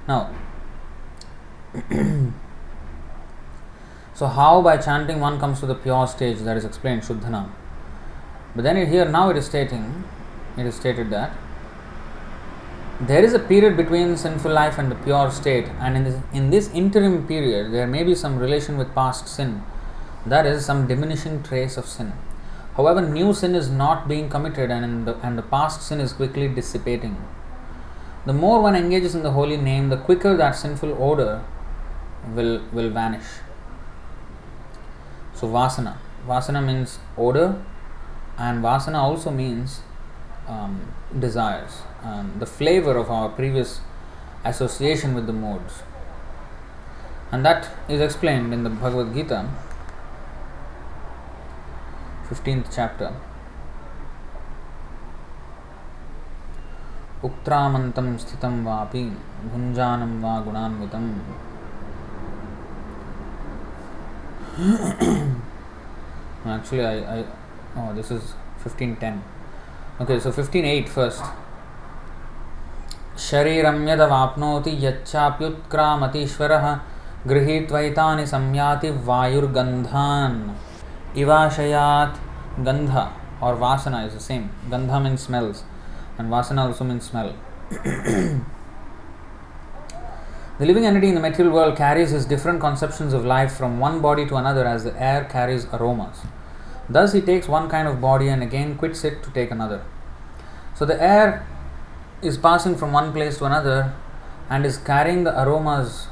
Now, so how by chanting one comes to the pure stage, that is explained, Shuddhanam. But then it is stated that there is a period between sinful life and the pure state, and in this interim period there may be some relation with past sin, that is, some diminishing trace of sin. However, new sin is not being committed, and the past sin is quickly dissipating. The more one engages in the holy name, the quicker that sinful odor will vanish. So Vasana means odor, and Vasana also means desires, the flavor of our previous association with the modes. And that is explained in the Bhagavad Gita, 15th chapter. Uktramantam sthitam vapi bhunjanam va gunanvitam. Actually, this is 15:10. Okay, so 15:8 first. Shariram yadavapnoti yachapyutkramati gृहीत्वैतानि samyati vayurgandhan ivashayat. Gandha or Vasana is the same. Gandha means smells and Vasana also means smell. The living entity in the material world carries his different conceptions of life from one body to another as the air carries aromas. Thus he takes one kind of body and again quits it to take another. So the air is passing from one place to another and is carrying the aromas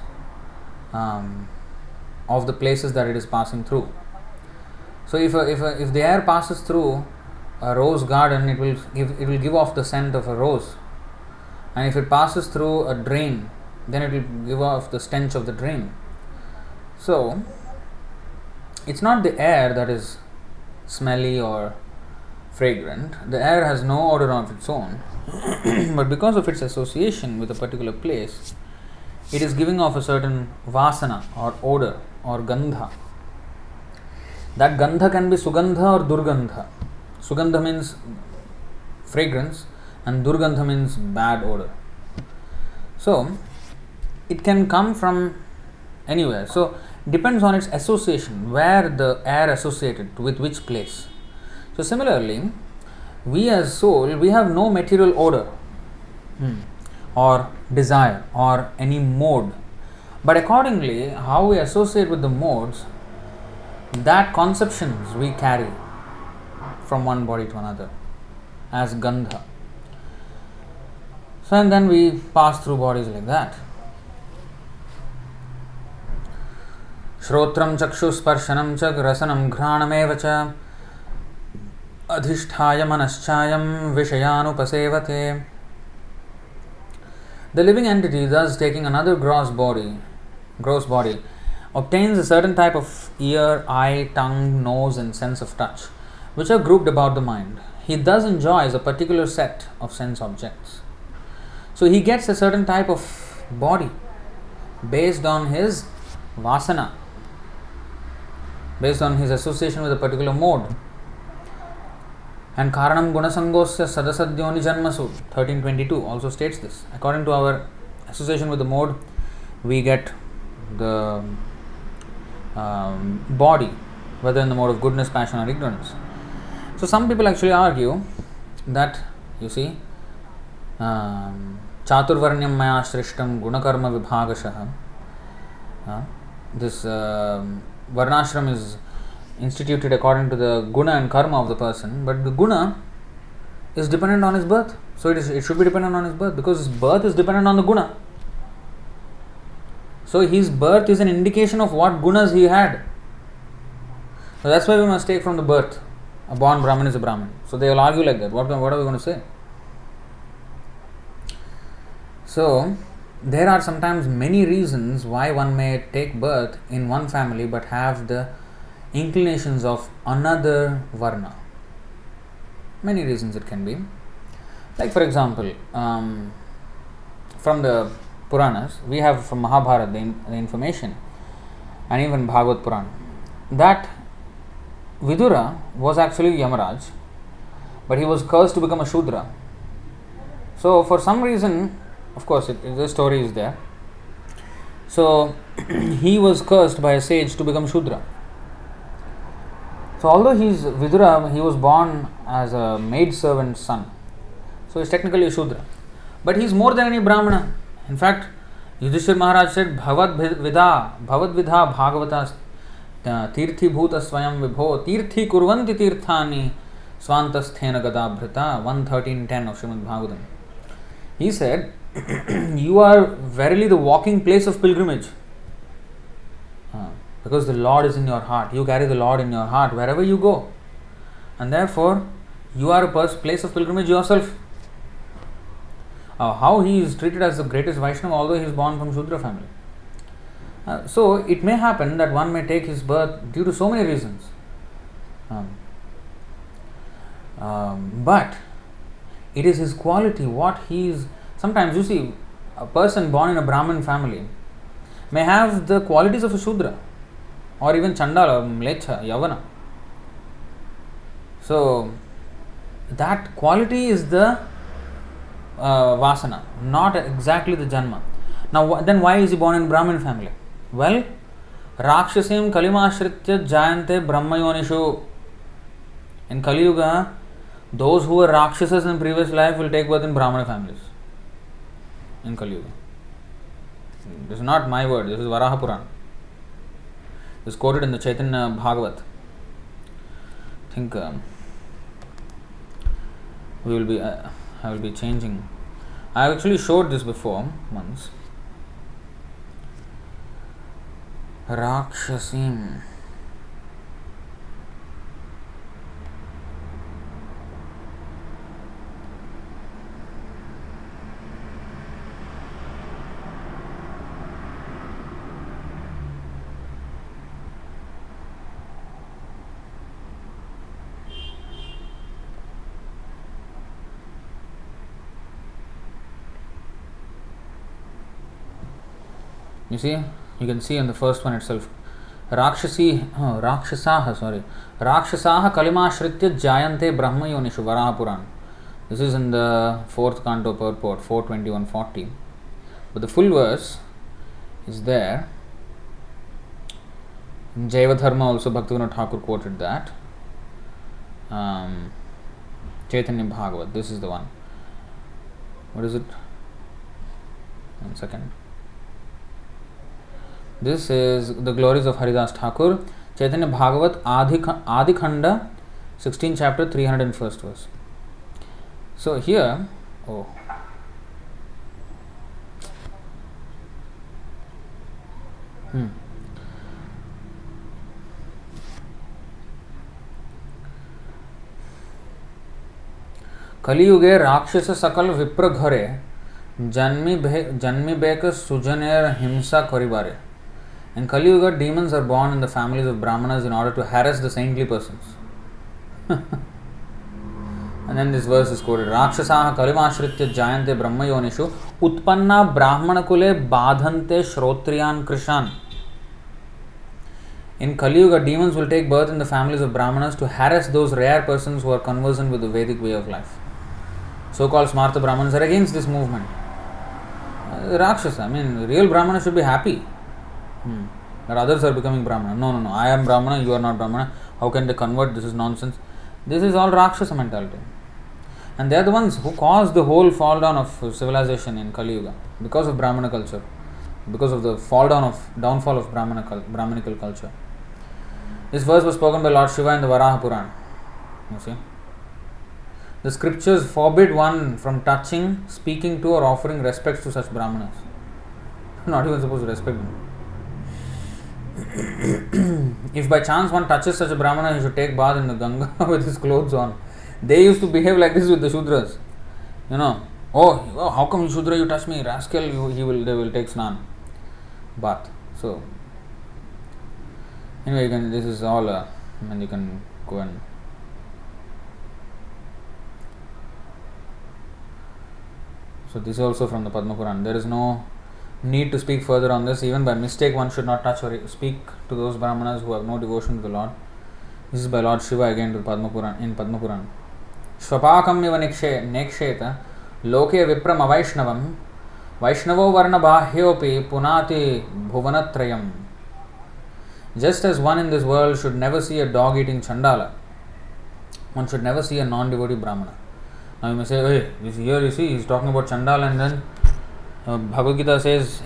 of the places that it is passing through. So if the air passes through a rose garden, it will give off the scent of a rose, and if it passes through a drain, then it will give off the stench of the drain. So it's not the air that is smelly or fragrant. The air has no odor of its own, but because of its association with a particular place, it is giving off a certain vasana or odor or gandha. That gandha can be sugandha or durgandha. Sugandha means fragrance and durgandha means bad odor. So it can come from anywhere. So depends on its association, where the air associated with which place. So similarly, we as soul, we have no material odor or desire or any mode, but accordingly how we associate with the modes, that conceptions we carry from one body to another as gandha. So and then we pass through bodies like that. Shrotram chakshuspārshanam chak rasanam ghranameva cha adhishthāya manaschāyam vishayanupasevate. The living entity, thus taking another gross body, obtains a certain type of ear, eye, tongue, nose and sense of touch, which are grouped about the mind. He thus enjoys a particular set of sense objects. So he gets a certain type of body based on his vasana, based on his association with a particular mode. And Karanam Gunasangosya Sadasadyoni Janmasu 1322 also states this. According to our association with the mode, we get the body, whether in the mode of goodness, passion or ignorance. So some people actually argue that, you see, Chaturvarnyam maya shrishtam gunakarma vibhagashaha. This varnashram is instituted according to the guna and karma of the person, but the guna is dependent on his birth. So it should be dependent on his birth, because his birth is dependent on the guna. So his birth is an indication of what gunas he had. So that's why we must take from the birth. A born Brahmin is a Brahmin. So they will argue like that. What are we going to say? So there are sometimes many reasons why one may take birth in one family but have the inclinations of another varna. Many reasons it can be. Like for example, from the Puranas, we have from Mahabharata the information, and even Bhagavad Purana, that Vidura was actually Yamaraj, but he was cursed to become a Shudra. So for some reason, of course the story is there, so he was cursed by a sage to become Shudra. So although he's Vidura, he was born as a maidservant's son, so he's technically a Shudra, but he's more than any Brahmana. In fact, Yudhishthira Maharaj said, Bhavad vidha bhagavata tirthi bhuta swayam vibho tirthi kurvanti tirthani svantasthena gadabhrita 113.10 of Srimad Bhagavatam. He said, you are verily the walking place of pilgrimage, because the Lord is in your heart. You carry the Lord in your heart wherever you go, and therefore you are a place of pilgrimage yourself. How he is treated as the greatest Vaishnava, although he is born from Shudra family. So it may happen that one may take his birth due to so many reasons. But it is his quality, what he is. Sometimes you see, a person born in a Brahmin family may have the qualities of a Shudra, or even Chandala, Mlecha, Yavana. So that quality is the Vasana, not exactly the Janma. Now then why is he born in Brahmin family? Well, Rakshasim Kalimashritya Jayante Brahmayonishu. In Kali Yuga, those who were Rakshasas in previous life will take birth in Brahmana families. In Kali Yuga. This is not my word, this is Varaha Purana. This is quoted in the Chaitanya Bhagavat. I think I will be changing. I actually showed this before once. Rakshasim. You see, you can see in the first one itself. Rakshasaha kalimashritya jayante brahma yonishu Varaha Purana. This is in the 4th canto purport, 421-40. But the full verse is there. In Jaiva Dharma also Bhaktivinoda Thakur quoted that. Chaitanya Bhagavat, this is the one. What is it? 1 second. This is the glories of Haridas Thakur, Chaitanya Bhagavat Adi Khanda, 16th chapter, 301st verse. So here, कलियुगे राक्षस सकल विप्र घरे जन्मी bake सुजनेर हिंसा करिबारे. In Kali Yuga, demons are born in the families of Brahmanas in order to harass the saintly persons. And then this verse is quoted. Rakshasaha kalimashritya jayante brahma yonishu utpanna brahmana kule badhante shrotriyan krishan. In Kali Yuga, demons will take birth in the families of Brahmanas to harass those rare persons who are conversant with the Vedic way of life. So-called Smarta Brahmanas are against this movement. Rakshasa, real Brahmana should be happy. That others are becoming Brahmana. No. I am Brahmana, you are not Brahmana. How can they convert? This is nonsense. This is all Rakshasa mentality. And they are the ones who caused the whole fall down of civilization in Kali Yuga because of Brahmana culture, because of the downfall of Brahmanical culture. This verse was spoken by Lord Shiva in the Varaha Purana. You see? The scriptures forbid one from touching, speaking to, or offering respects to such Brahmanas. Not even supposed to respect them. If by chance one touches such a Brahmana, he should take bath in the Ganga with his clothes on. They used to behave like this with the Shudras. How come Shudra you touch me? Rascal, they will take snan. Bath. So, anyway, this is all, and you can go and. So, this is also from the Padma Purana. There is no need to speak further on this. Even by mistake, one should not touch or speak to those Brahmanas who have no devotion to the Lord. This is by Lord Shiva again in Padma Purana. Svapakam iva neksheta loke vipram avaishnavam vaishnavo varna bahyopi punati bhuvanatrayam. Just as one in this world should never see a dog eating chandala, one should never see a non-devotee Brahmana. Now you may say, hey, here you see, he's talking about chandala, and then Bhagavad Gita says,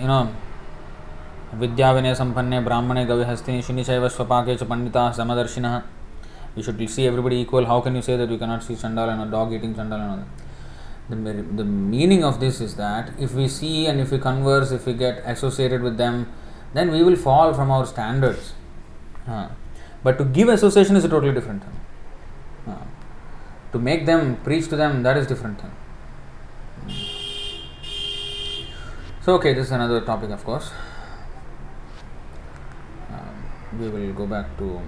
Vidya vinaya sampanne brahmane gavihastini shunichaiva svapake cha pandita samadarshina. You should see everybody equal. How can you say that you cannot see chandala and a dog eating chandala and all that? The meaning of this is that if we see and if we converse, if we get associated with them, then we will fall from our standards. But to give association is a totally different thing. To make them, preach to them, that is different thing. So, okay, this is another topic, of course. We will go back to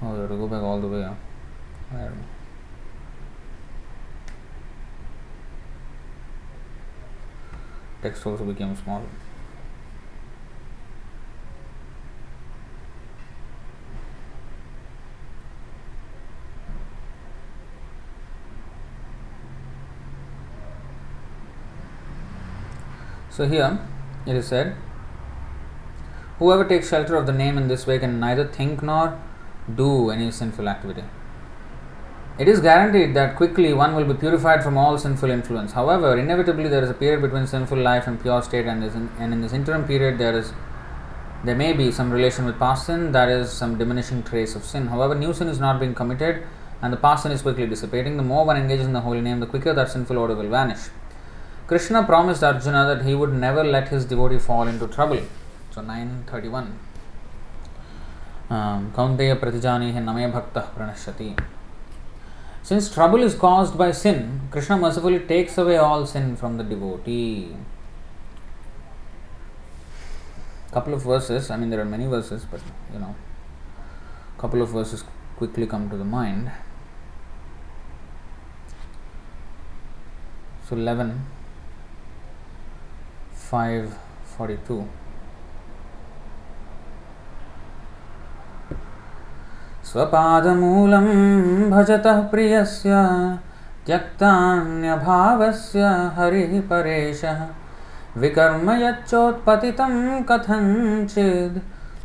we have to go back all the way. Text also became small. So here it is said, whoever takes shelter of the name in this way can neither think nor do any sinful activity. It is guaranteed that quickly one will be purified from all sinful influence. However, inevitably there is a period between sinful life and pure state, and in this interim period there may be some relation with past sin, that is, some diminishing trace of sin. However, new sin is not being committed and the past sin is quickly dissipating. The more one engages in the holy name, the quicker that sinful odor will vanish. Krishna promised Arjuna that he would never let his devotee fall into trouble. So 9:31. Kaunteya pratijanihi name bhaktah pranashyati. Since trouble is caused by sin, Krishna mercifully takes away all sin from the devotee. Couple of verses, there are many verses, but couple of verses quickly come to the mind. So 11:5:42. Swapadamoolam bhajatah priyasya tyaktanyabhavasya harihi pareshah vikarma yachotpatitam kathanchid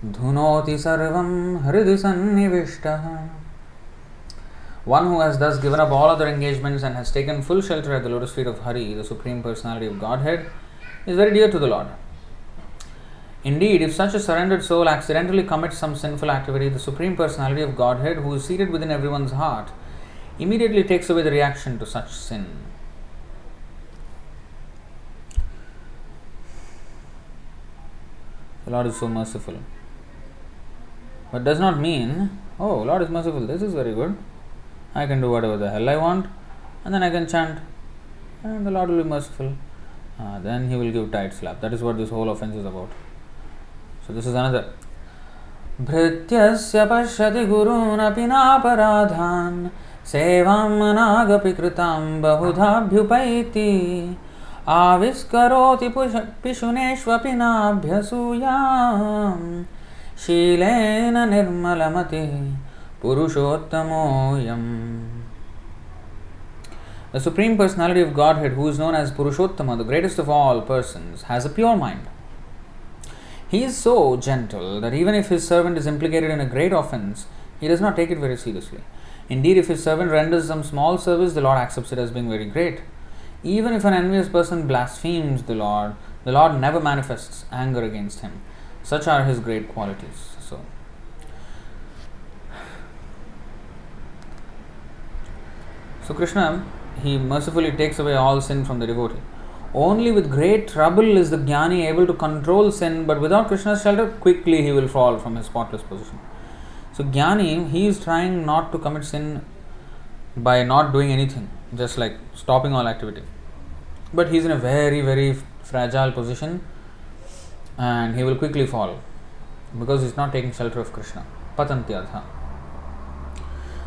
dhunoti sarvam hridi sannivishtaha. One who has thus given up all other engagements and has taken full shelter at the lotus feet of Hari, the Supreme Personality of Godhead, is very dear to the Lord. Indeed, if such a surrendered soul accidentally commits some sinful activity, the Supreme Personality of Godhead, who is seated within everyone's heart, immediately takes away the reaction to such sin. The Lord is so merciful. But does not mean, oh, Lord is merciful, this is very good. I can do whatever the hell I want, and then I can chant, and the Lord will be merciful. Then He will give tight slap. That is what this whole offense is about. So this is another. Bhrityasya pashyati gurun apinaparadhan sevam managapi kritam bahudhabhyupaiti aviskaroti pishuneshvapinabhyasuyam shilena nirmalamati Purushottamoyam. The Supreme Personality of Godhead, who is known as Purushottama, the greatest of all persons, has a pure mind. He is so gentle that even if his servant is implicated in a great offense, he does not take it very seriously. Indeed, if his servant renders some small service, the Lord accepts it as being very great. Even if an envious person blasphemes the Lord never manifests anger against him. Such are his great qualities. So Krishna, He mercifully takes away all sin from the devotee. Only with great trouble is the jnani able to control sin, but without Krishna's shelter, quickly he will fall from his spotless position. So jnani, he is trying not to commit sin by not doing anything, just like stopping all activity. But he is in a very, very fragile position and he will quickly fall because he is not taking shelter of Krishna. Patantyatha.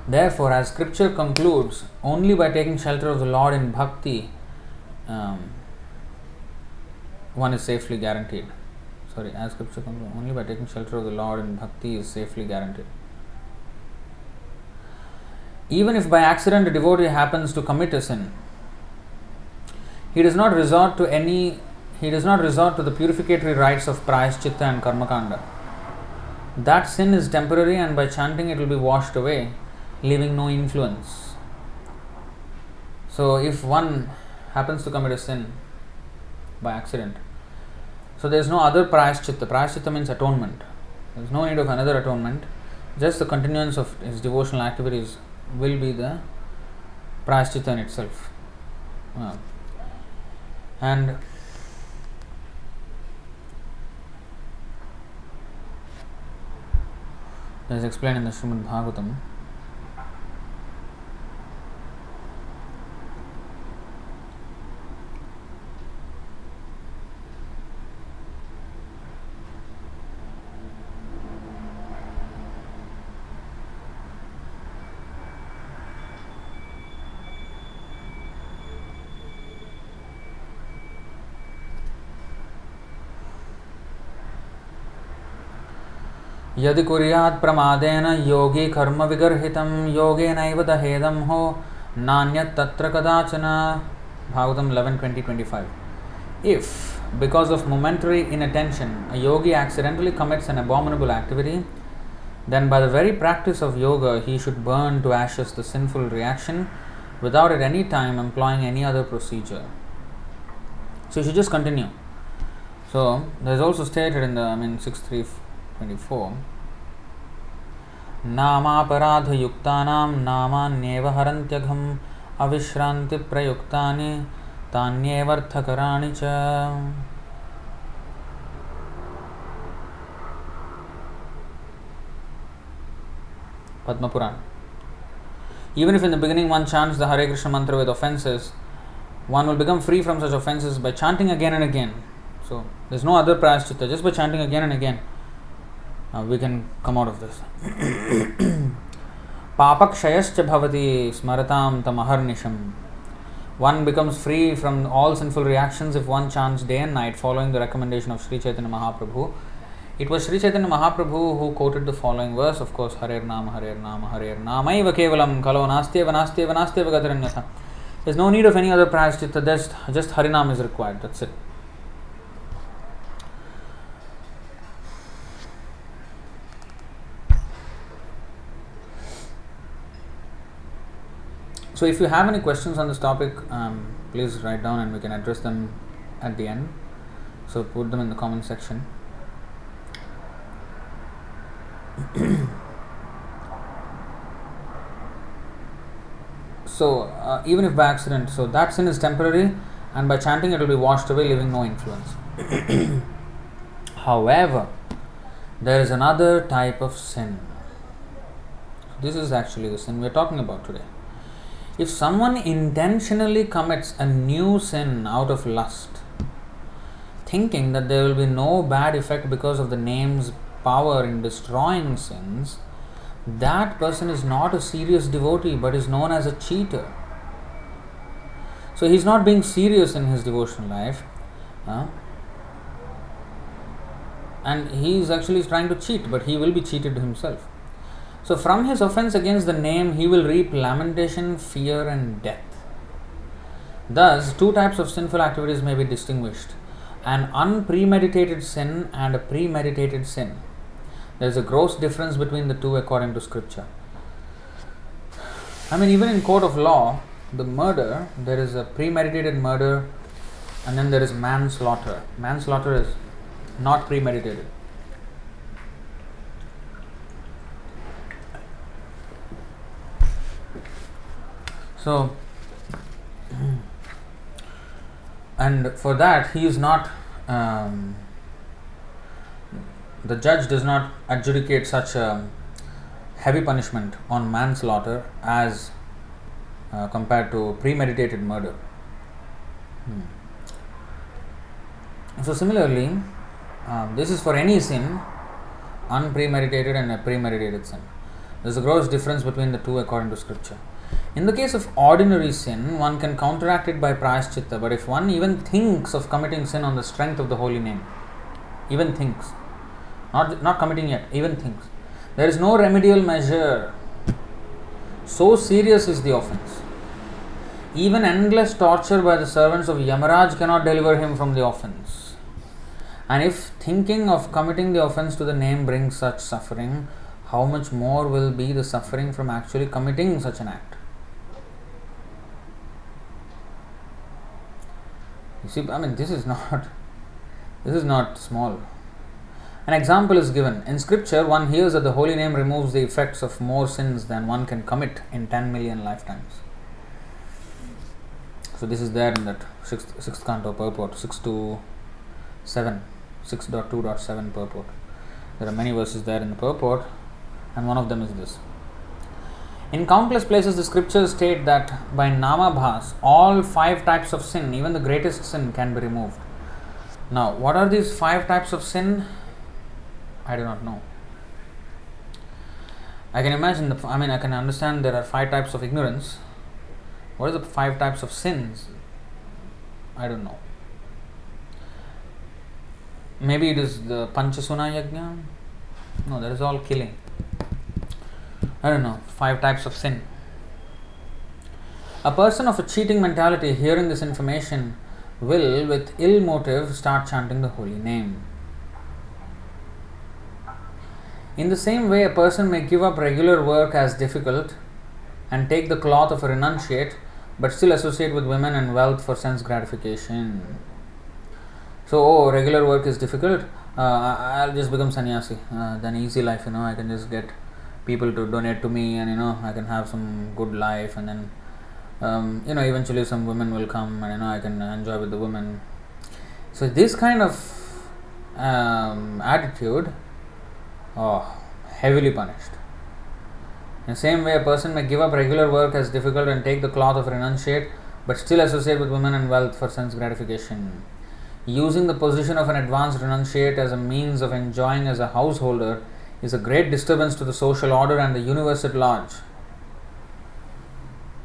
Therefore, as scripture concludes, only by taking shelter of the Lord in bhakti, one is safely guaranteed. As scripture concludes, only by taking shelter of the Lord in bhakti is safely guaranteed. Even if by accident a devotee happens to commit a sin, he does not resort to the purificatory rites of prayaschitta and karmakanda. That sin is temporary, and by chanting it will be washed away, leaving no influence. So if one happens to commit a sin by accident, so there is no other prayaschitta. Prayaschitta means atonement. There is no need of another atonement. Just the continuance of his devotional activities will be the prayaschitta in itself. And as explained in the Srimad Bhagavatam, यदि कुर्यात् प्रमादेन योगी कर्म विगर्हितं योगेनैव दहेदं हो नान्यत् तत्र कदाचन. Bhagavatam 11:20-25. If, because of momentary inattention, a yogi accidentally commits an abominable activity, then by the very practice of yoga he should burn to ashes the sinful reaction without at any time employing any other procedure. So you should just continue. So there is also stated in the 6.3.24, Nāmāparādha yuktānām nāmānyeva harantyagam avishranti prayuktāni tānyevarthakarāni ca. Padma Purana. Even if in the beginning one chants the Hare Krishna mantra with offenses, one will become free from such offenses by chanting again and again. So there is no other prayaschitta, just by chanting again and again we can come out of this. Papakshayascha bhavati smaratam tam aharnisham. One becomes free from all sinful reactions if one chants day and night following the recommendation of Sri Chaitanya Mahaprabhu. It was Sri Chaitanya Mahaprabhu who quoted the following verse, of course, Harināma, Harināma, Harināmaiva kevalam kalo nastyeva nastyeva nastyeva gataranyatha. There is no need of any other prayaschitta, just Harināma is required, that's it. So if you have any questions on this topic, please write down and we can address them at the end. So put them in the comment section. So even if by accident, so that sin is temporary and by chanting it will be washed away, leaving no influence. However, there is another type of sin. This is actually the sin we are talking about today. If someone intentionally commits a new sin out of lust, thinking that there will be no bad effect because of the name's power in destroying sins, that person is not a serious devotee but is known as a cheater. So he is not being serious in his devotional life, and he is actually trying to cheat, but he will be cheated himself. So from his offense against the name, he will reap lamentation, fear and death. Thus, two types of sinful activities may be distinguished: an unpremeditated sin and a premeditated sin. There is a gross difference between the two according to scripture. Even in court of law, the murder, there is a premeditated murder and then there is manslaughter. Manslaughter is not premeditated. So, and for that he is not, the judge does not adjudicate such a heavy punishment on manslaughter as compared to premeditated murder. So similarly, this is for any sin, unpremeditated and a premeditated sin. There is a gross difference between the two according to scripture. In the case of ordinary sin, one can counteract it by prayaschitta, but if one even thinks of committing sin on the strength of the holy name, even thinks, not committing yet, even thinks, there is no remedial measure. So serious is the offense. Even endless torture by the servants of Yamaraj cannot deliver him from the offense. And if thinking of committing the offense to the name brings such suffering, how much more will be the suffering from actually committing such an act? You see, this is not small. An example is given. In scripture, one hears that the holy name removes the effects of more sins than one can commit in 10 million lifetimes. So this is there in that 6th canto purport, 6.2.7 purport. There are many verses there in the purport, and one of them is this. In countless places, the scriptures state that by Namabhas, all 5 types of sin, even the greatest sin, can be removed. Now, what are these 5 types of sin? I do not know. I can imagine, I can understand there are 5 types of ignorance. What are the 5 types of sins? I don't know. Maybe it is the Panchasuna Yajna? No, that is all killing. I don't know, 5 types of sin. A person of a cheating mentality hearing this information will, with ill motive, start chanting the holy name. In the same way, a person may give up regular work as difficult and take the cloth of a renunciate, but still associate with women and wealth for sense gratification. So, regular work is difficult, I'll just become sannyasi, then easy life, I can just get people to donate to me, and I can have some good life, and then eventually some women will come, and I can enjoy with the women. So this kind of attitude, heavily punished. In the same way, a person may give up regular work as difficult and take the cloth of renunciate, but still associate with women and wealth for sense gratification. Using the position of an advanced renunciate as a means of enjoying as a householder is a great disturbance to the social order and the universe at large.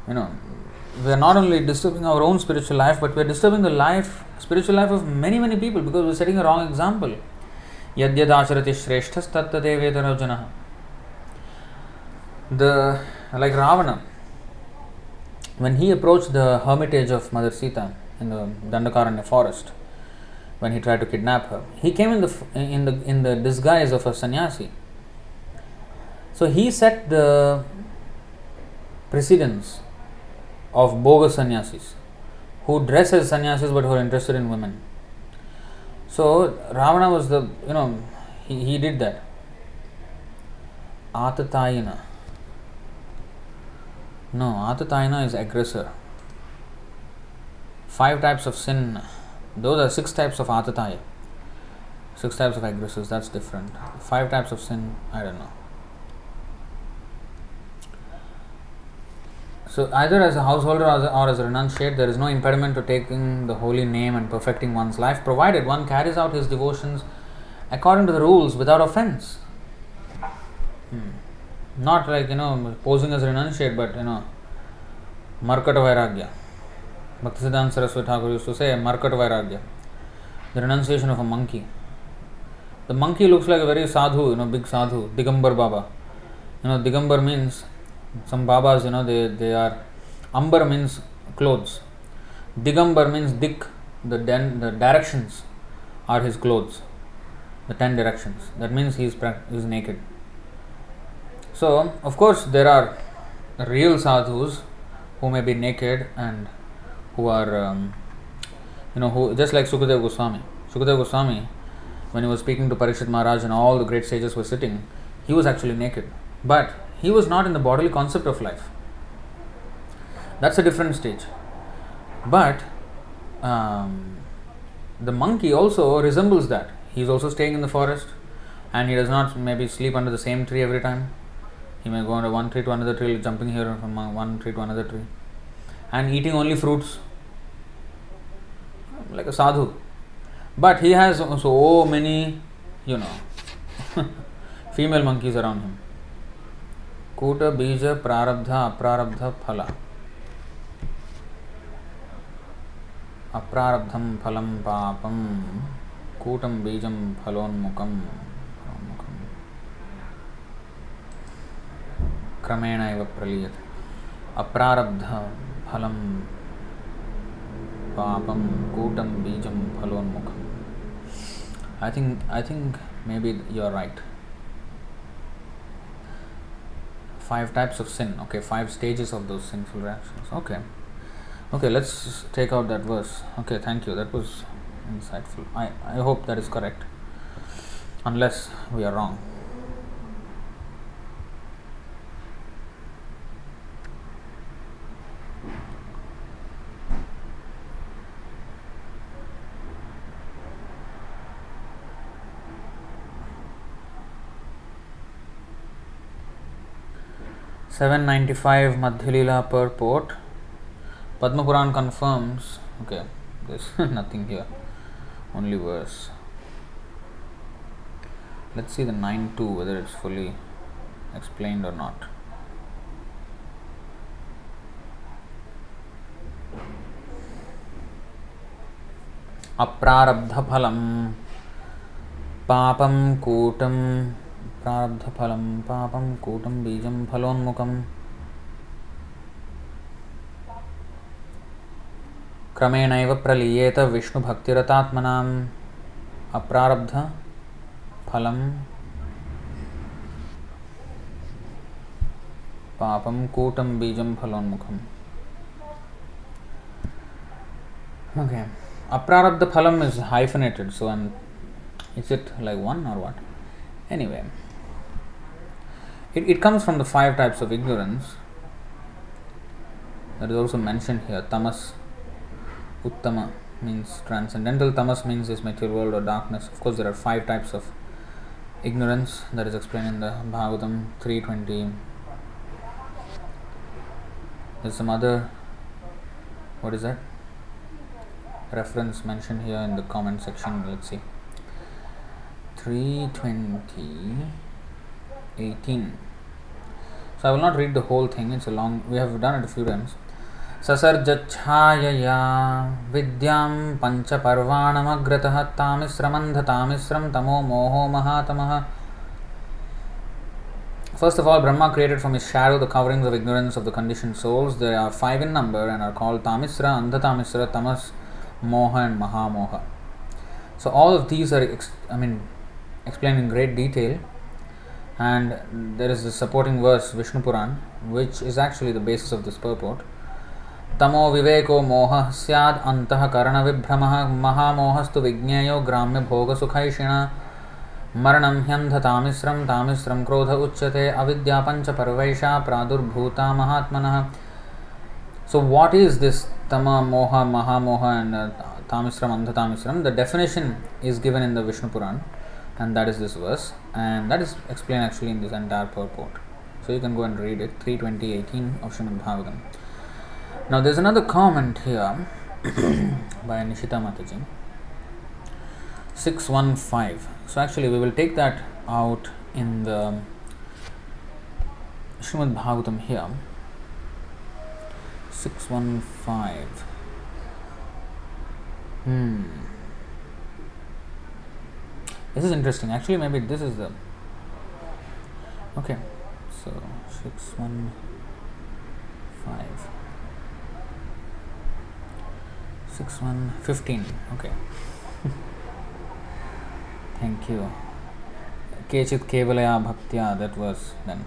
We are not only disturbing our own spiritual life, but we are disturbing the spiritual life of many, many people, because we are setting a wrong example. Yadyad acharati shreshthas tattvavet Arjuna. Like Ravana, when he approached the hermitage of Mother Sita in the Dandakaranya forest, when he tried to kidnap her, he came in the disguise of a sannyasi. So he set the precedence of bogus sannyasis who dress as sannyasis but who are interested in women. So Ravana was he did that. Atatayana. No, Atatayana is aggressor. 5 types of sin. Those are 6 types of Atataya. 6 types of aggressors, that's different. 5 types of sin, I don't know. So either as a householder or as a renunciate, there is no impediment to taking the holy name and perfecting one's life, provided one carries out his devotions according to the rules without offense. Not like, posing as a renunciate, but, Markata Vairagya. Bhaktisiddhanta Saraswati Thakur used to say, Markata Vairagya, the renunciation of a monkey. The monkey looks like a very sadhu, big sadhu, Digambar Baba. Digambar means, some Babas, they are, Ambar means clothes. Digambar means Dik, the directions are his clothes, the 10 directions. That means he is naked. So, of course, there are real sadhus who may be naked and who are, who just like Sukadeva Goswami. Sukadeva Goswami, when he was speaking to Parikshit Maharaj and all the great sages were sitting, he was actually naked. But he was not in the bodily concept of life. That's a different stage. But the monkey also resembles that. He is also staying in the forest, and he does not maybe sleep under the same tree every time. He may go under one tree to another tree, jumping here from one tree to another tree, and eating only fruits, like a sadhu. But he has so many, female monkeys around him. Kuta, bija, prarabdha, aprarabdha, phala. Aprarabdham phalam papam, kutam bijam phalonmukam. Kṛṣṇa eva praliyate. Aprarabdha phalam papam, kutam bijam phalonmukam. I think maybe you are right. 5 types of sin. Okay, 5 stages of those sinful reactions. Okay, let's take out that verse. Okay, thank you. That was insightful. I hope that is correct. Unless we are wrong. $795 Madhyalila purport. Padma Puran confirms. Okay, there's nothing here, only verse. Let's see the 9.2 whether it's fully explained or not. Aprarabdha phalam papam kutam. Prarabdha phalam papam kutam bijam phalonmukam. Kṛṣṇa eva praliyate Vishnu bhaktiratatmanam. Aprarabdha phalam papam kūtam bijam phalonmukham. Okay. Aprarabdha phalam is hyphenated, so is it like one or what? Anyway, it comes from the 5 types of ignorance that is also mentioned here. Tamas, Uttama means transcendental, tamas means this material world or darkness. Of course, there are 5 types of ignorance that is explained in the Bhagavatam 3:20. There's some other, what is that? Reference mentioned here in the comment section. Let's see. 3:20:18. So I will not read the whole thing, it's a long, we have done it a few times. Sasarjachhayaya vidyam pancha parvanam agratah tamisram tamo moho mahatamaha. First of all, Brahma created from his shadow the coverings of ignorance of the conditioned souls. There are 5 in number and are called Tamisra, Andhatamisra, Tamas, Moha and Mahamoha. So all of these are explained in great detail, and there is a supporting verse, Vishnu Puran, which is actually the basis of this purport. Tamo viveko moha syad antah karana vibhramaha mahamohastu vigneyo gramya bhoga sukhaishina maranam hyandha tamisram krodha uchyate avidya pancha parvaisha pradurbhuta mahatmanah. So what is this Tama, Moha, Mahamoha and Tamisram, Andhatamisram? The definition is given in the Vishnu Puran, and that is this verse, and that is explained actually in this entire purport. So you can go and read it, 3:20:18 of Srimad Bhagavatam. Now there's another comment here by Nishita Mataji, 6:15. So actually we will take that out in the Srimad Bhagavatam here. 6:15. This is interesting. Actually, maybe this is the... Okay. So, 6:15. 6:15. Okay. Thank you. Kechit kevalaya bhaktya, that was then.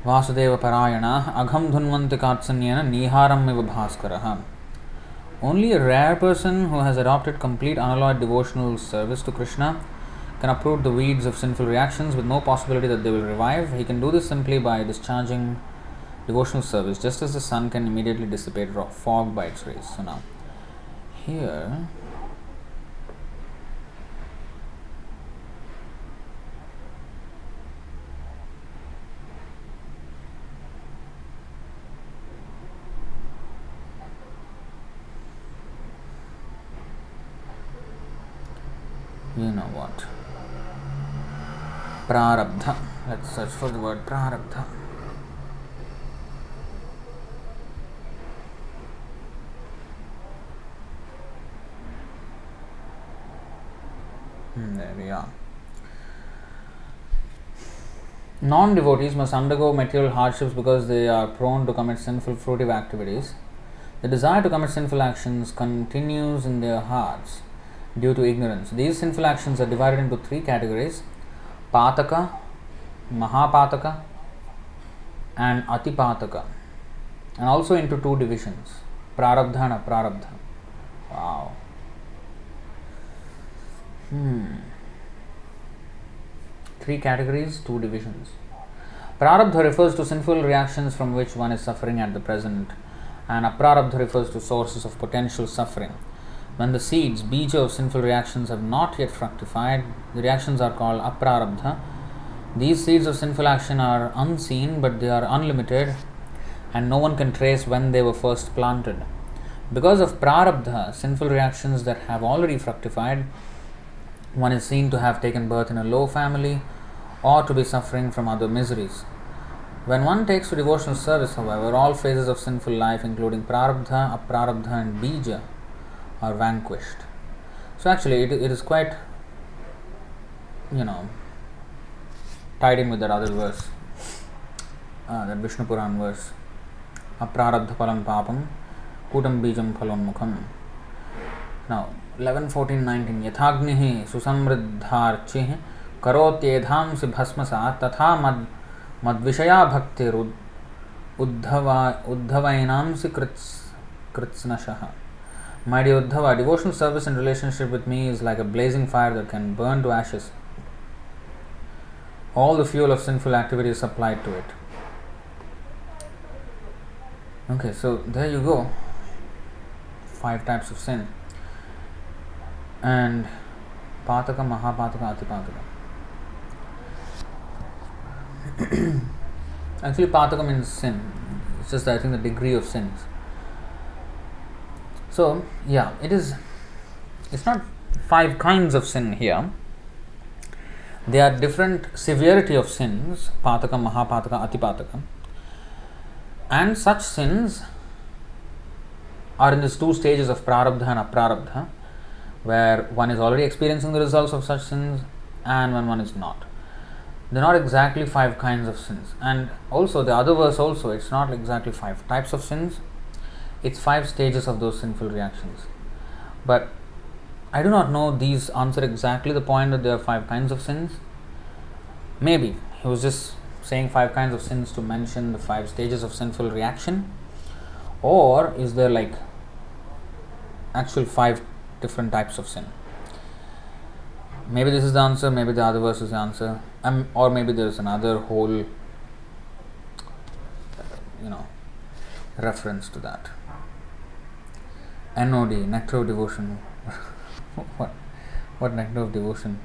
Vāsudeva parayana agham dhunvanti katsanyena niharam eva bhaskaraha. Only a rare person who has adopted complete unalloyed devotional service to Krishna can uproot the weeds of sinful reactions with no possibility that they will revive. He can do this simply by discharging devotional service, just as the sun can immediately dissipate fog by its rays. So now, here... you know what? Prarabdha. Let's search for the word Prarabdha. There we are. Non-devotees must undergo material hardships because they are prone to commit sinful fruitive activities. The desire to commit sinful actions continues in their hearts due to ignorance. These sinful actions are divided into 3 categories: Pataka, Mahapataka and Atipataka, and also into 2 divisions, Prarabdha and Aprarabdha. Wow. 3 categories, 2 divisions. Prarabdha refers to sinful reactions from which one is suffering at the present, and Aprarabdha refers to sources of potential suffering. When the seeds, bija of sinful reactions have not yet fructified, the reactions are called aprarabdha. These seeds of sinful action are unseen, but they are unlimited, and no one can trace when they were first planted. Because of prarabdha, sinful reactions that have already fructified, one is seen to have taken birth in a low family or to be suffering from other miseries. When one takes to devotional service, however, all phases of sinful life, including prarabdha, aprarabdha and bija, are vanquished. So actually it is quite, tied in with that other verse, that Vishnu Puran verse, aprarabdha palam papam kutam bijam phalonmukham. Now 11, 14, 19. Yathagnihi susamriddharchih karotyedhamsi bhasmasat tatha Madvishaya bhaktir uddhavainamsi Kṛṣṇaṣah. My dear Uddhava, devotional service and relationship with me is like a blazing fire that can burn to ashes all the fuel of sinful activity is supplied to it. Okay, so there you go. 5 types of sin. And Pataka, Mahapataka, Atipataka. Actually, Pataka means sin. It's just, I think, the degree of sins. So, yeah, it's not 5 kinds of sin here. There are different severity of sins, Pataka, Mahapataka, Atipataka. And such sins are in these 2 stages of Prarabdha and Aprarabdha, where one is already experiencing the results of such sins and when one is not. They're not exactly 5 kinds of sins. And also, the other verse also, it's not exactly 5 types of sins. It's 5 stages of those sinful reactions. But I do not know these answer exactly the point that there are 5 kinds of sins. Maybe he was just saying 5 kinds of sins to mention the 5 stages of sinful reaction. Or is there like actual 5 different types of sin? Maybe this is the answer, maybe the other verse is the answer. Or maybe there is another whole reference to that. NOD, Nectar of Devotion. What Nectar of Devotion?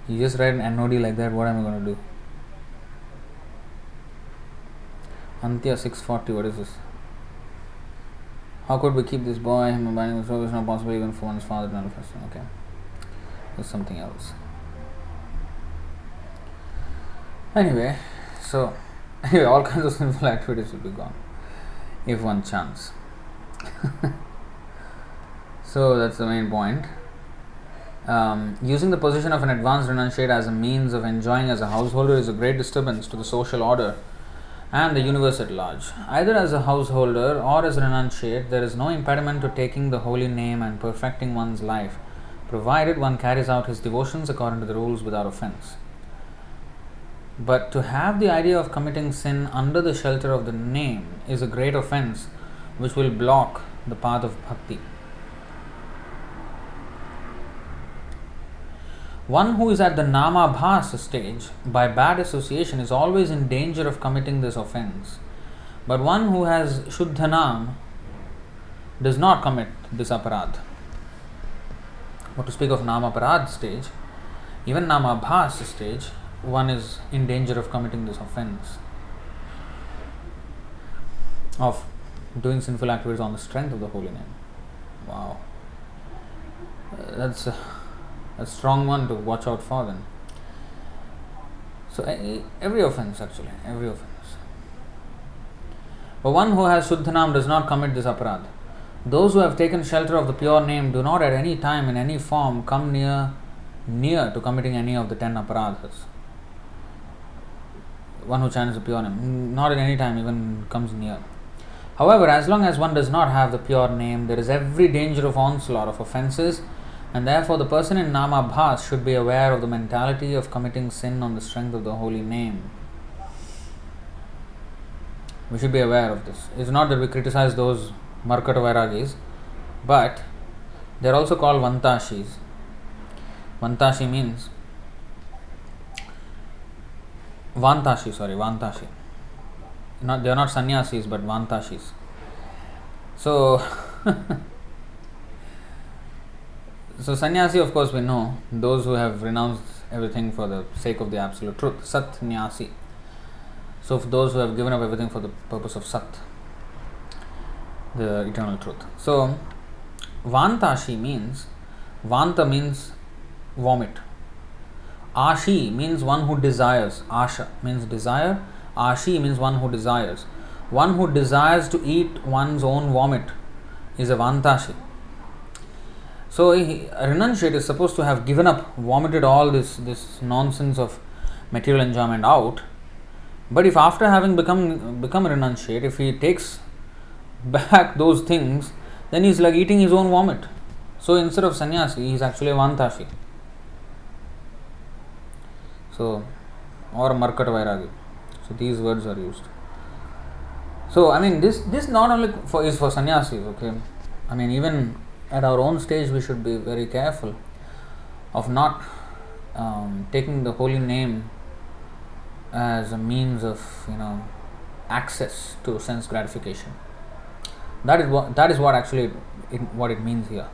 You just write an NOD like that, what am I going to do? Antya 640, what is this? How could we keep this boy, him abandoning the service, not possible even for one's father manifesting? Okay. There's something else. Anyway, all kinds of sinful activities will be gone if one chants. So that's the main point. Using the position of an advanced renunciate as a means of enjoying as a householder is a great disturbance to the social order and the universe at large. Either as a householder or as a renunciate, there is no impediment to taking the holy name and perfecting one's life, provided one carries out his devotions according to the rules without offense. But to have the idea of committing sin under the shelter of the name is a great offense which will block the path of bhakti. One who is at the Nama-bhas stage by bad association is always in danger of committing this offense. But one who has Shuddhanam does not commit this aparadh. But to speak of Nama-parad stage, even Nama-bhas stage, one is in danger of committing this offense of doing sinful activities on the strength of the holy name. Wow. That's a strong one to watch out for then. So every offense. But one who has Shuddhanam does not commit this aparadh. Those who have taken shelter of the pure name do not at any time in any form come near to committing any of the 10 aparadhas. One who chants the pure name, not at any time even comes near. However, as long as one does not have the pure name, there is every danger of onslaught of offenses, and therefore the person in Nama-bhas should be aware of the mentality of committing sin on the strength of the holy name. We should be aware of this. It's not that we criticize those Markata Vairagis, but they are also called Vantashis. Vantashi means Vantashi. They are not sannyasis, but Vantashis. So sannyasi, of course, we know those who have renounced everything for the sake of the absolute truth. Sat-nyasi. So for those who have given up everything for the purpose of Sat, the eternal truth. So Vantashi means, Vanta means vomit. Ashi means one who desires. Asha means desire. Ashi means one who desires. One who desires to eat one's own vomit is a Vantashi. So a renunciate is supposed to have given up, vomited all this nonsense of material enjoyment out. But if after having become a renunciate, if he takes back those things, then he's like eating his own vomit. So instead of sannyasi, he's actually a Vantashi. So, or Markata Vairagi. So these words are used. So I mean, this not only is for sannyasis, okay. I mean, even at our own stage, we should be very careful of not taking the holy name as a means of access to sense gratification. That is what actually what it means here.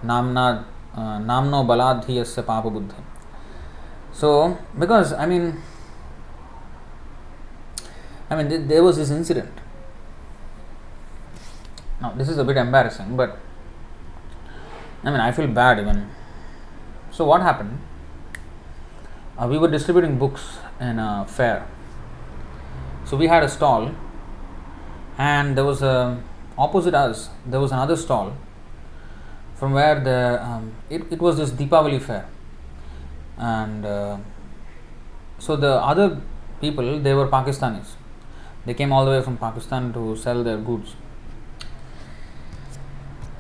Namno baladhi yasya papa buddhi. So because I mean there was this incident. Now this is a bit embarrassing, but I mean I feel bad even. So what happened? We were distributing books in a fair. So we had a stall, and there was opposite us there was another stall from where it was this Deepavali fair, and so the other people, they were Pakistanis. They came all the way from Pakistan to sell their goods.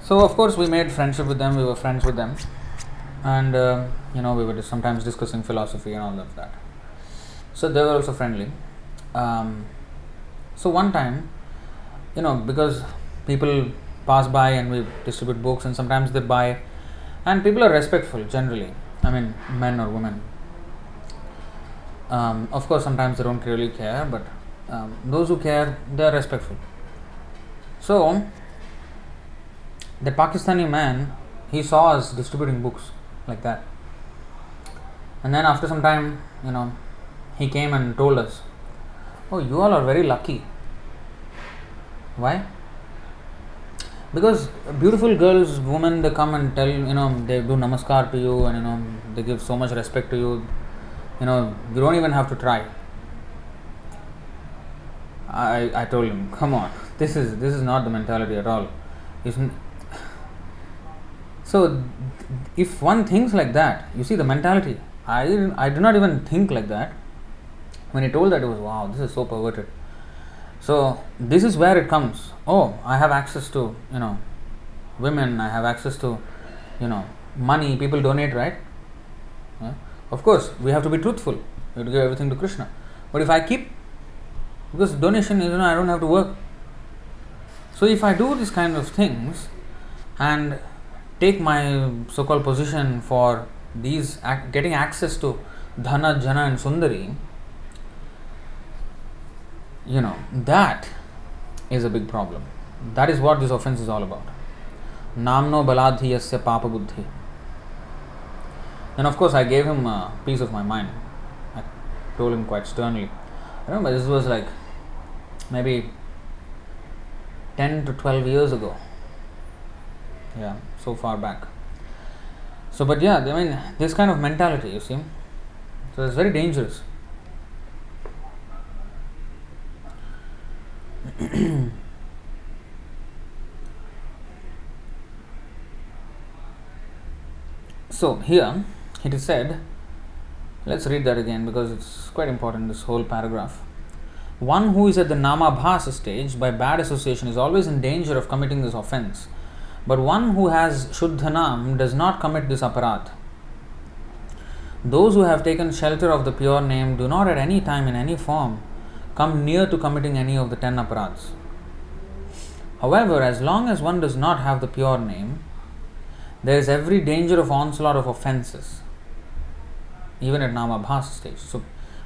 So of course we made friendship with them. We were friends with them, and we were sometimes discussing philosophy and all of that. So they were also friendly. So one time, because people pass by and we distribute books, and sometimes they buy, and people are respectful generally. I mean, men or women. Of course, sometimes they don't really care, but those who care, they are respectful. So the Pakistani man, he saw us distributing books like that, and then after some time, he came and told us, "Oh, you all are very lucky." Why? Because beautiful girls, women, they come and tell, they do namaskar to you, and they give so much respect to you. You don't even have to try. I told him, come on, this is not the mentality at all. So if one thinks like that, you see the mentality. I do not even think like that. When he told that, it was, wow, this is so perverted. So this is where it comes. Oh, I have access to women. I have access to money. People donate, right? Yeah. Of course, we have to be truthful. We have to give everything to Krishna. But if I keep, because donation is I don't have to work. So if I do these kind of things and take my so-called position for these getting access to Dhana, Jana and Sundari, that is a big problem. That is what this offense is all about. Namno baladhi yasya papa buddhi. And of course I gave him a piece of my mind. I told him quite sternly. I remember this was like maybe 10 to 12 years ago. Yeah, so far back. So but yeah, I mean this kind of mentality, you see. So it's very dangerous. So here it is said, let's read that again because it's quite important, this whole paragraph. One who is at the namabhasa stage by bad association is always in danger of committing this offense, but one who has shuddhanam does not commit this aparadh. Those who have taken shelter of the pure name do not at any time in any form come near to committing any of the 10 aparadhs. However, as long as one does not have the pure name, there is every danger of onslaught of offences, even at namabhasa stage. So,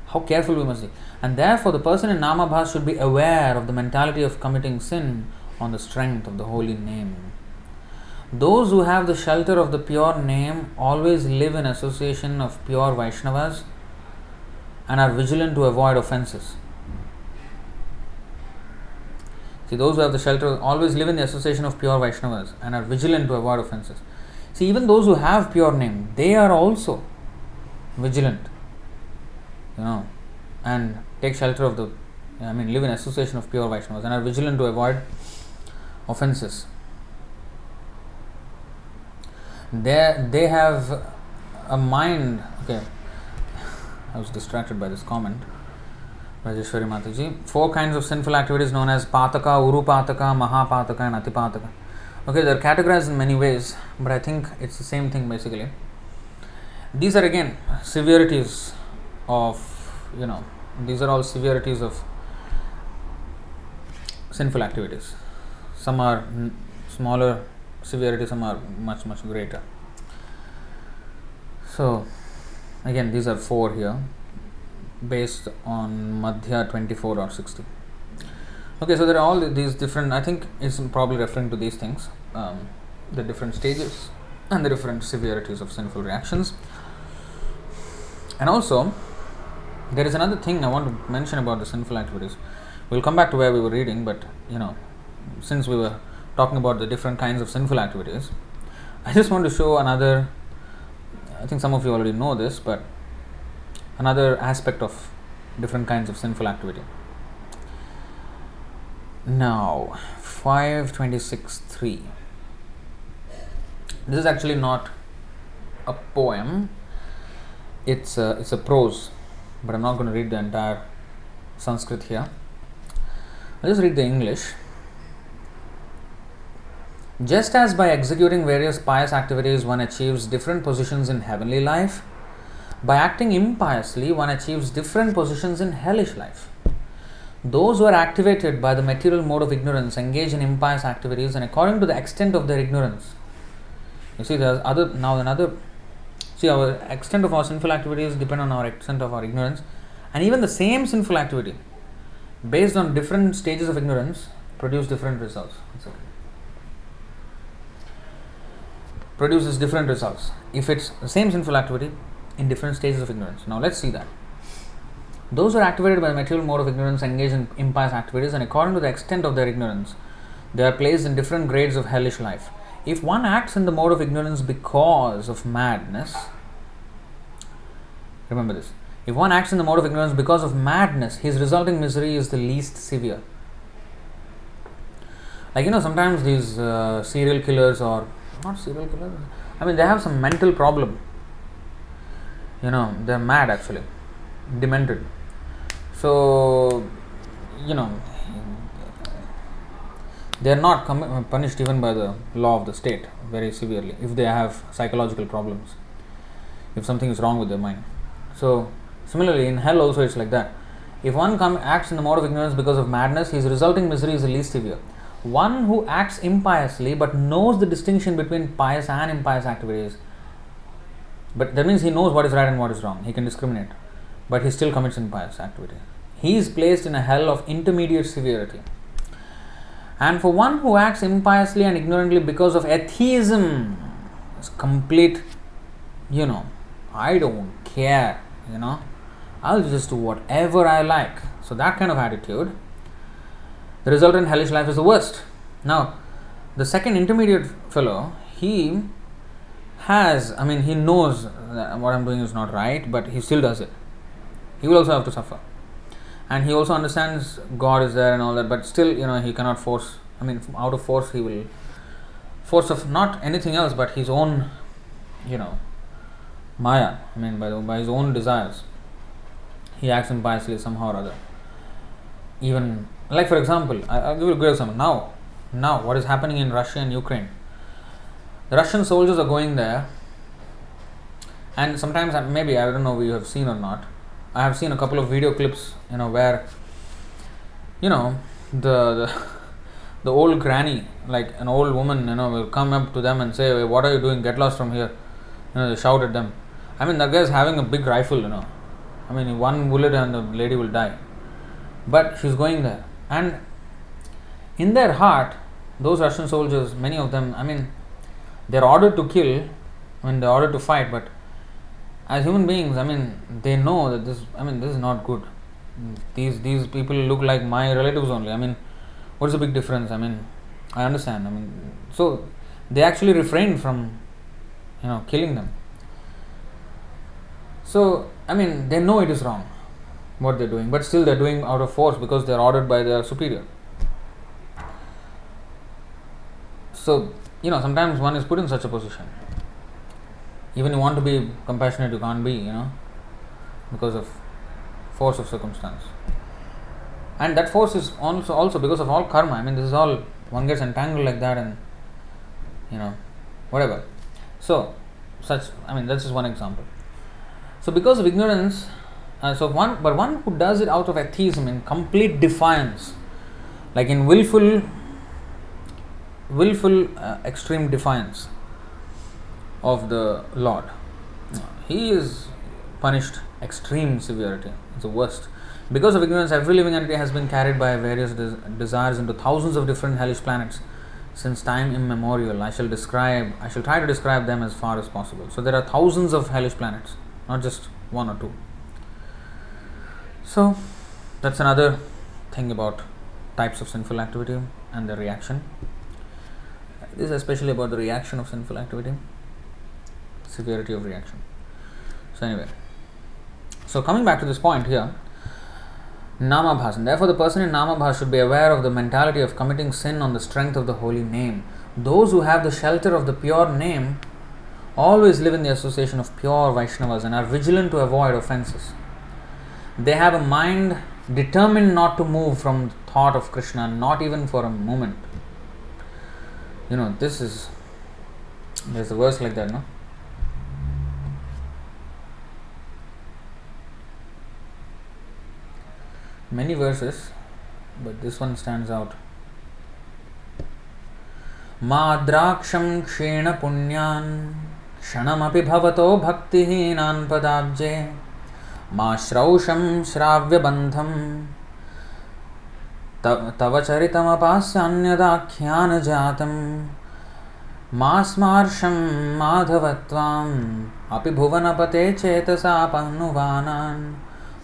how careful we must be. And therefore, the person in namabhasa should be aware of the mentality of committing sin on the strength of the holy name. Those who have the shelter of the pure name always live in association of pure Vaishnavas and are vigilant to avoid offences. See, those who have the shelter always live in the association of pure Vaishnavas and are vigilant to avoid offences. See, even those who have pure name, they are also vigilant, and take shelter of live in association of pure Vaishnavas and are vigilant to avoid offences. They have a mind. Okay, I was distracted by this comment. Rajeshwari Mataji. 4 kinds of sinful activities known as Pataka, Urupataka, Mahapataka and Atipataka. Okay, they are categorized in many ways, but I think it's the same thing basically. These are again severities of These are all severities of sinful activities. Some are smaller severity, some are much, much greater. So, again, these are 4 here, based on Madhya 24 or 60. Okay, so there are all these different, I think it's probably referring to these things, the different stages and the different severities of sinful reactions. And also, there is another thing I want to mention about the sinful activities. We'll come back to where we were reading, but since we were talking about the different kinds of sinful activities, I just want to show another, I think some of you already know this, but another aspect of different kinds of sinful activity. Now, 526.3. This is actually not a poem, it's a prose, but I'm not going to read the entire Sanskrit here. I'll just read the English. Just as by executing various pious activities one achieves different positions in heavenly life, by acting impiously one achieves different positions in hellish life. Those who are activated by the material mode of ignorance engage in impious activities, and according to the extent of their ignorance. You see, there's our extent of our sinful activities depend on our extent of our ignorance, and even the same sinful activity, based on different stages of ignorance, produce different results. Produces different results if it's the same sinful activity in different stages of ignorance. Now let's see that. Those who are activated by the material mode of ignorance engage in impious activities, and according to the extent of their ignorance, they are placed in different grades of hellish life. If one acts in the mode of ignorance because of madness, remember this, if one acts in the mode of ignorance because of madness, his resulting misery is the least severe. Like, sometimes these serial killers, or not serial killers, they have some mental problem. They're mad actually, demented. So, they are not punished even by the law of the state very severely if they have psychological problems, if something is wrong with their mind. So, similarly, in hell also it's like that. If one acts in the mode of ignorance because of madness, his resulting misery is the least severe. One who acts impiously but knows the distinction between pious and impious activities, but that means he knows what is right and what is wrong, he can discriminate, but he still commits impious activity. He is placed in a hell of intermediate severity. And for one who acts impiously and ignorantly because of atheism, it's complete, I don't care, I'll just do whatever I like. So that kind of attitude, the result in hellish life is the worst. Now, the second intermediate fellow, he knows that what I'm doing is not right, but he still does it. He will also have to suffer. And he also understands God is there and all that, but still, he cannot force, out of force, he will, force of not anything else, but his own, maya, by his own desires, he acts impiously somehow or other. Even, like for example, I'll give you a good example. Now, what is happening in Russia and Ukraine? The Russian soldiers are going there, and sometimes, maybe, I don't know if you have seen or not, I have seen a couple of video clips, where, the old granny, like an old woman, will come up to them and say, "Hey, what are you doing? Get lost from here." They shout at them. That guy is having a big rifle, one bullet and the lady will die. But she's going there. And in their heart, those Russian soldiers, many of them, they're ordered to kill, they're ordered to fight, but as human beings, they know that this is not good. These people look like my relatives only. What's the big difference? I understand. So they actually refrain from, killing them. So, they know it is wrong, what they're doing, but still they're doing out of force because they're ordered by their superior. So, sometimes one is put in such a position. Even you want to be compassionate, you can't be, because of force of circumstance. And that force is also because of all karma. This is all, one gets entangled like that and, whatever. So, that's just one example. So, because of ignorance, But one who does it out of atheism, in complete defiance, like in willful extreme defiance of the Lord, he is punished extreme severity. It's the worst. Because of ignorance, every living entity has been carried by various desires into thousands of different hellish planets since time immemorial. I shall try to describe them as far as possible. So there are thousands of hellish planets, not just one or two. So that's another thing about types of sinful activity and their reaction. This is especially about the reaction of sinful activity, severity of reaction. So anyway, so coming back to this point here, Namabhas. And therefore the person in Namabhas should be aware of the mentality of committing sin on the strength of the holy name. Those who have the shelter of the pure name always live in the association of pure Vaishnavas and are vigilant to avoid offenses. They have a mind determined not to move from thought of Krishna, not even for a moment. There's a verse like that, no? Many verses, but this one stands out. Madraksham kshena punyan kshanamapi bhavato bhaktihinan padabje ma shrausham shravya bandham tava charitam apasyanyadakhyana jatam masmarsham madhavatvam api bhuvanapate chetasa panuvanan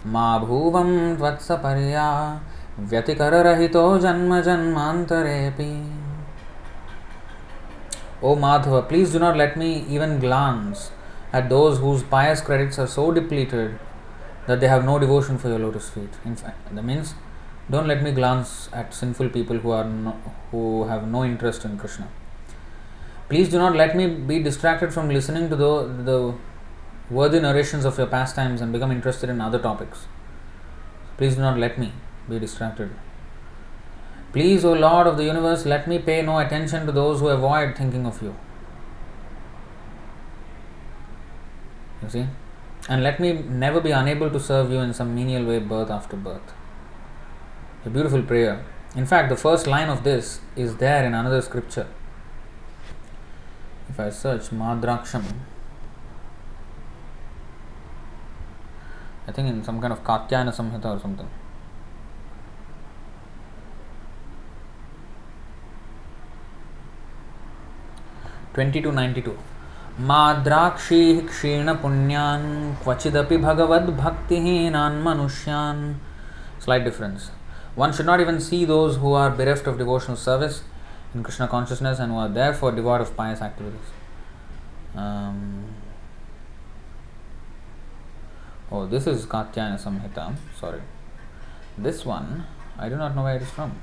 Ma bhuvam tvatsaparya vyatikararahito janma janmantarepi. O Madhava, please do not let me even glance at those whose pious credits are so depleted that they have no devotion for your lotus feet. In fact, that means don't let me glance at sinful people who have no interest in Krishna. Please do not let me be distracted from listening to the worthy narrations of your pastimes and become interested in other topics. Please do not let me be distracted. Please, O Lord of the universe, let me pay no attention to those who avoid thinking of you. You see? And let me never be unable to serve you in some menial way birth after birth. A beautiful prayer. In fact, the first line of this is there in another scripture. If I search Madraksham, I think in some kind of Katyayana Samhita or something. (20-92). Madrakshi kshena punyan kvachidapi bhagavad bhaktihinan manushyan. Slight difference. One should not even see those who are bereft of devotional service in Krishna consciousness and who are therefore devoid of pious activities. This is Katyayana Samhita. Sorry. This one, I do not know where it is from.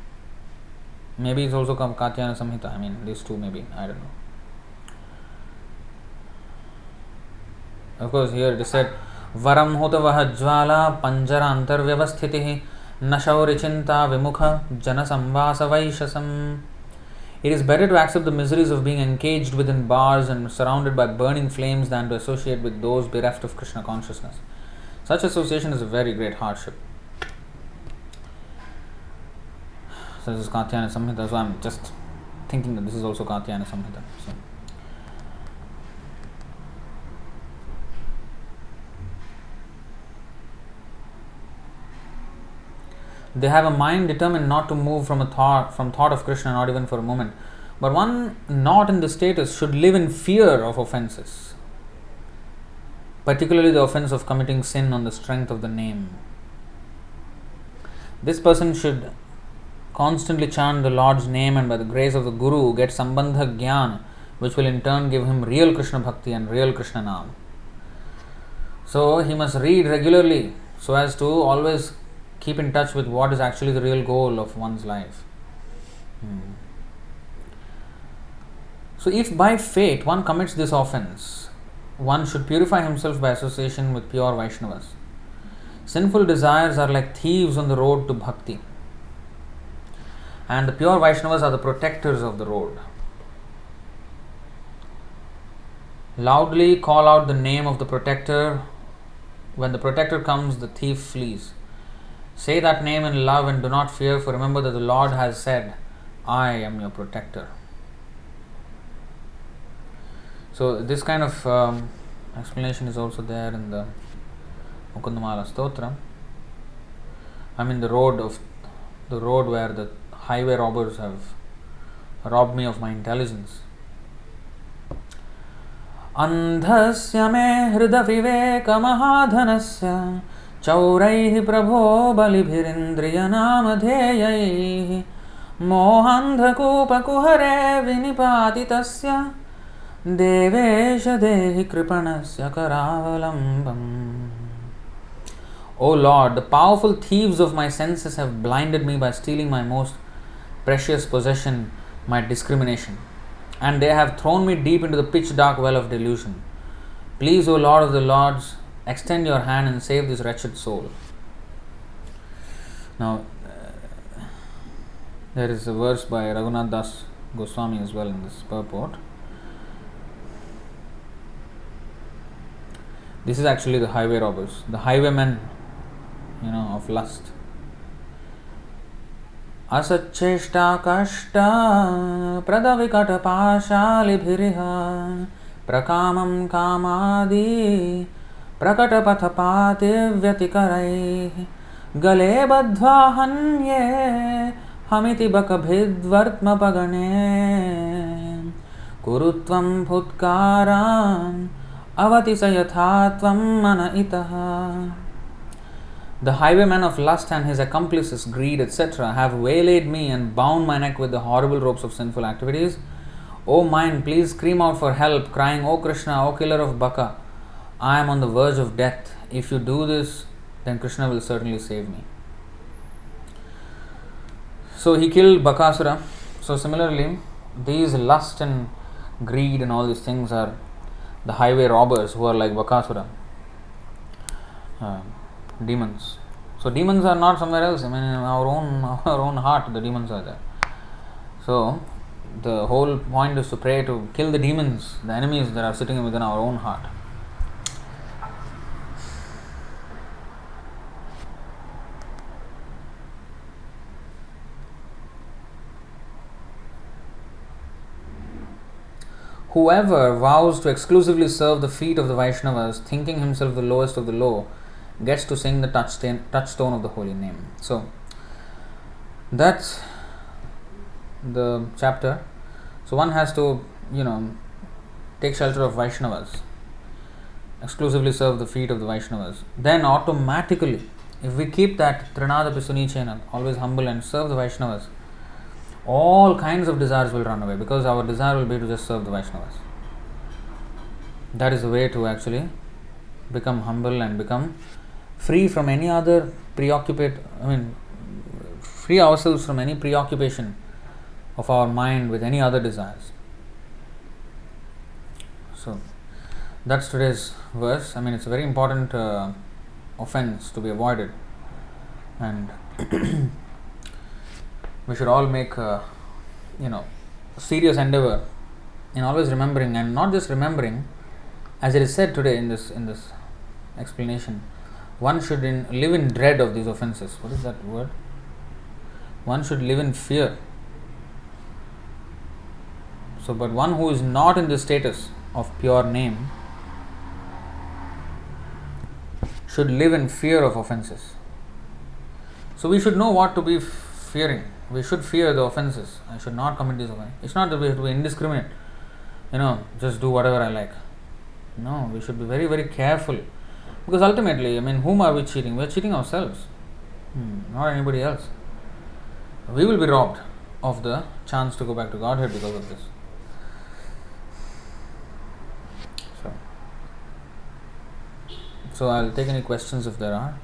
Maybe it's also Katyayana Samhita. I mean, these two maybe. I don't know. Of course, here it is said, Varam hotavaha jvala panjara antarvyavasthitihi nashauri chinta vimukha jana samvasa vaishasam. It is better to accept the miseries of being encaged within bars and surrounded by burning flames than to associate with those bereft of Krishna consciousness. Such association is a very great hardship. So this is Katyayana Samhita. So I'm just thinking that this is also Katyayana Samhita. So they have a mind determined not to move from thought of Krishna, not even for a moment. But one not in the status should live in fear of offenses, particularly the offense of committing sin on the strength of the name. This person should constantly chant the Lord's name and by the grace of the Guru get Sambandha Gyan, which will in turn give him real Krishna Bhakti and real Krishna Naam. So he must read regularly so as to always keep in touch with what is actually the real goal of one's life. So if by fate one commits this offense, one should purify himself by association with pure Vaishnavas. Sinful desires are like thieves on the road to bhakti, and the pure Vaishnavas are the protectors of the road. Loudly call out the name of the protector When the protector comes, the thief flees. Say that name in love and do not fear, for remember that the Lord has said, I am your protector. So this kind of explanation is also there in the Mukundamala Stotra. I mean the road where the highway robbers have robbed me of my intelligence. Andhasya me hrida viveka mahadhanasya chauraihi prabho balibhirindriya namadheyaihi mohandhakupa kuhare vinipatitasya devesha dehi kripanasya karavalambam. O Lord, the powerful thieves of my senses have blinded me by stealing my most precious possession, my discrimination, and they have thrown me deep into the pitch dark well of delusion. Please, O Lord of the Lords, extend your hand and save this wretched soul. Now, there is a verse by Raghunath Das Goswami as well in this purport. This is actually the highway robbers, the highwaymen, of lust. Asacheshta kashta pradavikata pashalibhiriha prakamam kamadi prakatapatapati vyatikarai gale badhva hanye hamiti bakabhidvartma pagane kurutvam phutkaran avati sayathatvam mana itaha. The highwayman of lust and his accomplices, greed, etc., have waylaid me and bound my neck with the horrible ropes of sinful activities. O mind, please scream out for help, crying, O Krishna, O killer of Baka, I am on the verge of death. If you do this, then Krishna will certainly save me. So he killed Bakasura. So similarly, these lust and greed and all these things are the highway robbers who are like Bakasura. Demons. So demons are not somewhere else. I mean, in our own heart, the demons are there. So the whole point is to pray to kill the demons, the enemies that are sitting within our own heart. Whoever vows to exclusively serve the feet of the Vaishnavas, thinking himself the lowest of the low, gets to sing the touchstone of the holy name. So that's the chapter. So one has to, take shelter of Vaishnavas, exclusively serve the feet of the Vaishnavas. Then automatically, if we keep that Trinadapi Sunichena, always humble and serve the Vaishnavas, all kinds of desires will run away, because our desire will be to just serve the Vaishnavas. That is the way to actually become humble and become free from any other free ourselves from any preoccupation of our mind with any other desires. So that's today's verse. It's a very important offense to be avoided, and we should all make a serious endeavor in always remembering, and not just remembering, as it is said today in this explanation. One should live in dread of these offenses. What is that word? One should live in fear. So, but one who is not in the status of pure name should live in fear of offenses. So we should know what to be fearing. We should fear the offenses. I should not commit this offense. It's not that we have to be indiscriminate. Just do whatever I like. No, we should be very, very careful. Because ultimately, whom are we cheating? We are cheating ourselves, not anybody else. We will be robbed of the chance to go back to Godhead because of this. So I'll take any questions if there are.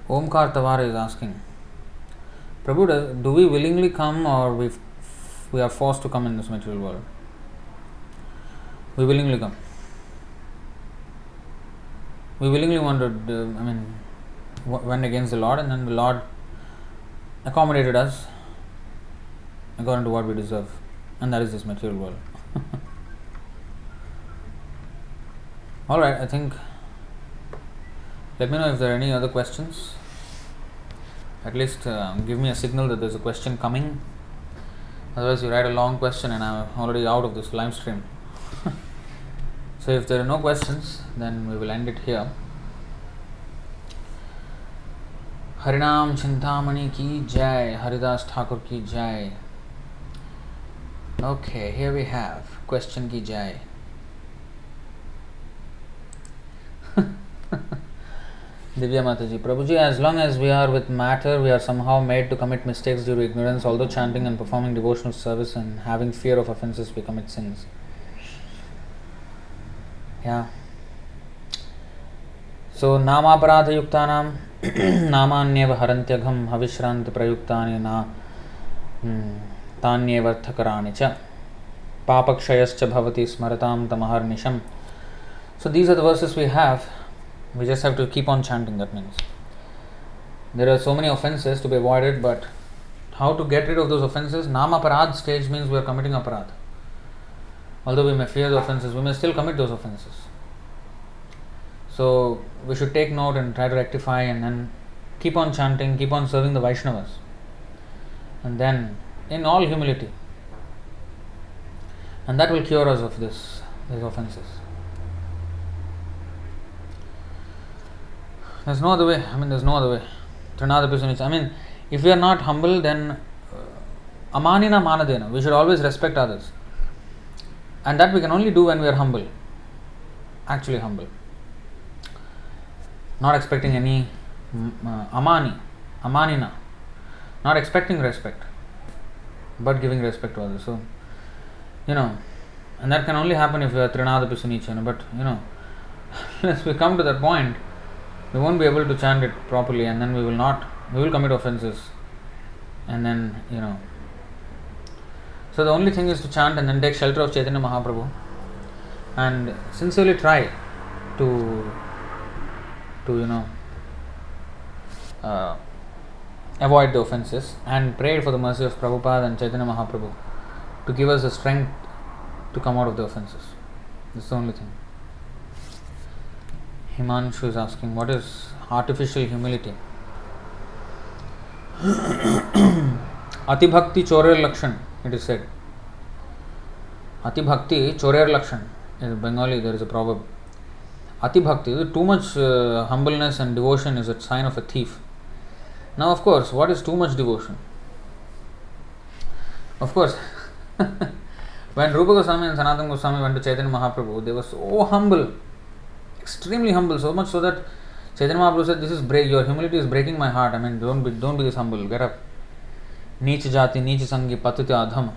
Omkar Tawar is asking, Prabhu, do we willingly come, or we are forced to come in this material world? We willingly come. We willingly want to, went against the Lord, and then the Lord accommodated us according to what we deserve, and that is this material world. Alright, I think, let me know if there are any other questions. At least give me a signal that there's a question coming. Otherwise you write a long question and I'm already out of this live stream. So if there are no questions, then we will end it here. Harināma Cintāmaṇi ki jai, Haridas Thakur ki jai. Okay, here we have question ki jai. Divya Mataji, Prabhuji, as long as we are with matter, we are somehow made to commit mistakes due to ignorance. Although chanting and performing devotional service and having fear of offenses, we commit sins. Yeah. So, Namaparādha yuktānām Nāmānyeva harantyagam Havishranti prayuktani na Tānyevarthakarāni cha Papakshayascha bhavati smaratam tamaharnisham. So, these are the verses we have. We just have to keep on chanting, that means. There are so many offenses to be avoided, but how to get rid of those offenses? Namaparādha stage means we are committing aparādha. Although we may fear the offenses, we may still commit those offenses. So we should take note and try to rectify, and then keep on chanting, keep on serving the Vaishnavas. And then, in all humility. And that will cure us of these offenses. There's no other way. There's no other way. If we are not humble, then amanina manadena. We should always respect others. And that we can only do when we are humble. Actually humble. Not expecting any amanina. Not expecting respect, but giving respect to others. So, and that can only happen if we are trinadapi sunicha. But, unless we come to that point, we won't be able to chant it properly, and then we will commit offenses. And then, So the only thing is to chant and then take shelter of Chaitanya Mahaprabhu and sincerely try to avoid the offenses, and pray for the mercy of Prabhupada and Chaitanya Mahaprabhu to give us the strength to come out of the offenses. That's the only thing. Himanshu is asking, what is artificial humility? Ati bhakti chorer lakshan, it is said. Ati bhakti chorer lakshan. In Bengali there is a proverb. Ati bhakti, too much humbleness and devotion is a sign of a thief. Now, of course, what is too much devotion? Of course, when Rupa Goswami and Sanatana Goswami went to Chaitanya Mahaprabhu, they were so humble, extremely humble, so much so that Chaitanya Mahaprabhu said, "This is your humility is breaking my heart. Don't be this humble. Get up. Neech jati, neech sangi, patitya adham."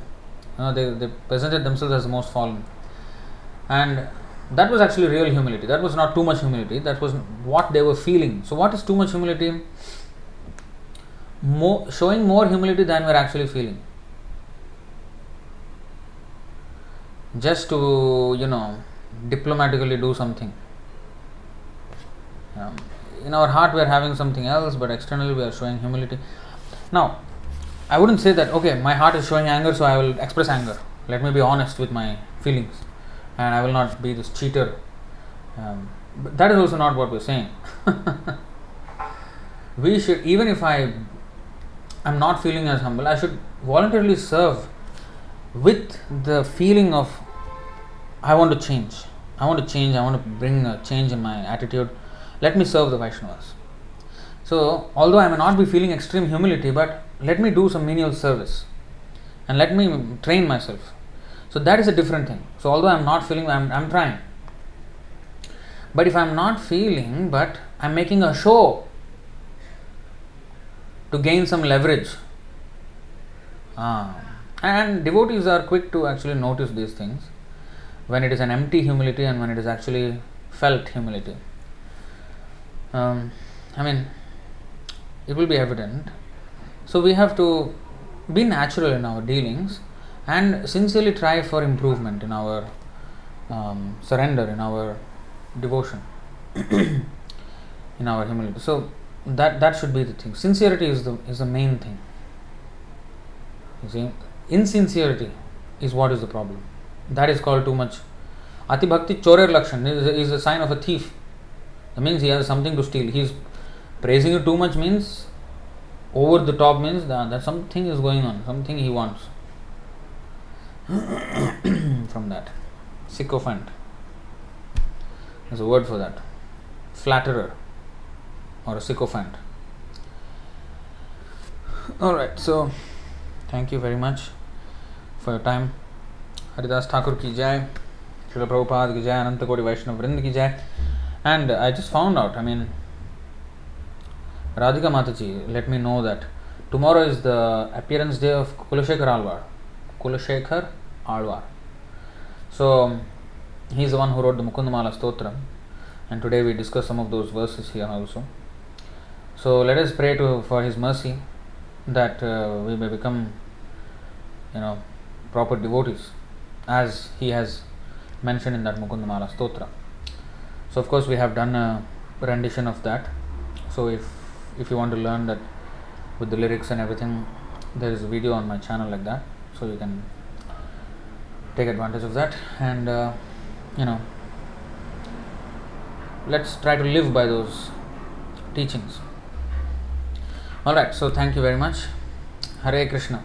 They presented themselves as the most fallen, and that was actually real humility. That was not too much humility. That was what they were feeling. So, what is too much humility? Showing more humility than we are actually feeling. Just to, diplomatically do something. In our heart we are having something else, but externally we are showing humility. Now, I wouldn't say that, okay, my heart is showing anger, so I will express anger. Let me be honest with my feelings, and I will not be this cheater. But that is also not what we are saying. We should, even if I am not feeling as humble, I should voluntarily serve with the feeling of, I want to change. I want to bring a change in my attitude. Let me serve the Vaishnavas. So, although I may not be feeling extreme humility, but let me do some menial service and let me train myself. So that is a different thing. So although I am not feeling, I am trying. But if I am not feeling, but I am making a show to gain some leverage, and devotees are quick to actually notice these things when it is an empty humility and when it is actually felt humility. It will be evident. So we have to be natural in our dealings and sincerely try for improvement in our surrender, in our devotion, in our humility. So That should be the thing. Sincerity is the main thing. You see, insincerity is what is the problem. That is called too much. Ati bhakti chorer lakshan is a sign of a thief. That means he has something to steal. He's praising it too much means over the top means that something is going on, something he wants from that. Sycophant. There's a word for that. Flatterer or a sycophant. Alright, so thank you very much for your time. Haridas Thakur ki jai, Srila Prabhupada ki jai, Ananta Koti Vaishnava Vrind ki jai. And I just found out, Radhika Mataji let me know that tomorrow is the appearance day of Kulashekar Alvar. So he's the one who wrote the Mukundamala Stotram, and today we discuss some of those verses here also. So let us pray for his mercy that we may become proper devotees as he has mentioned in that Mukundamala Stotra. So of course we have done a rendition of that. So if you want to learn that with the lyrics and everything, there is a video on my channel like that, so you can take advantage of that. And let's try to live by those teachings. Alright, so thank you very much. Hare Krishna.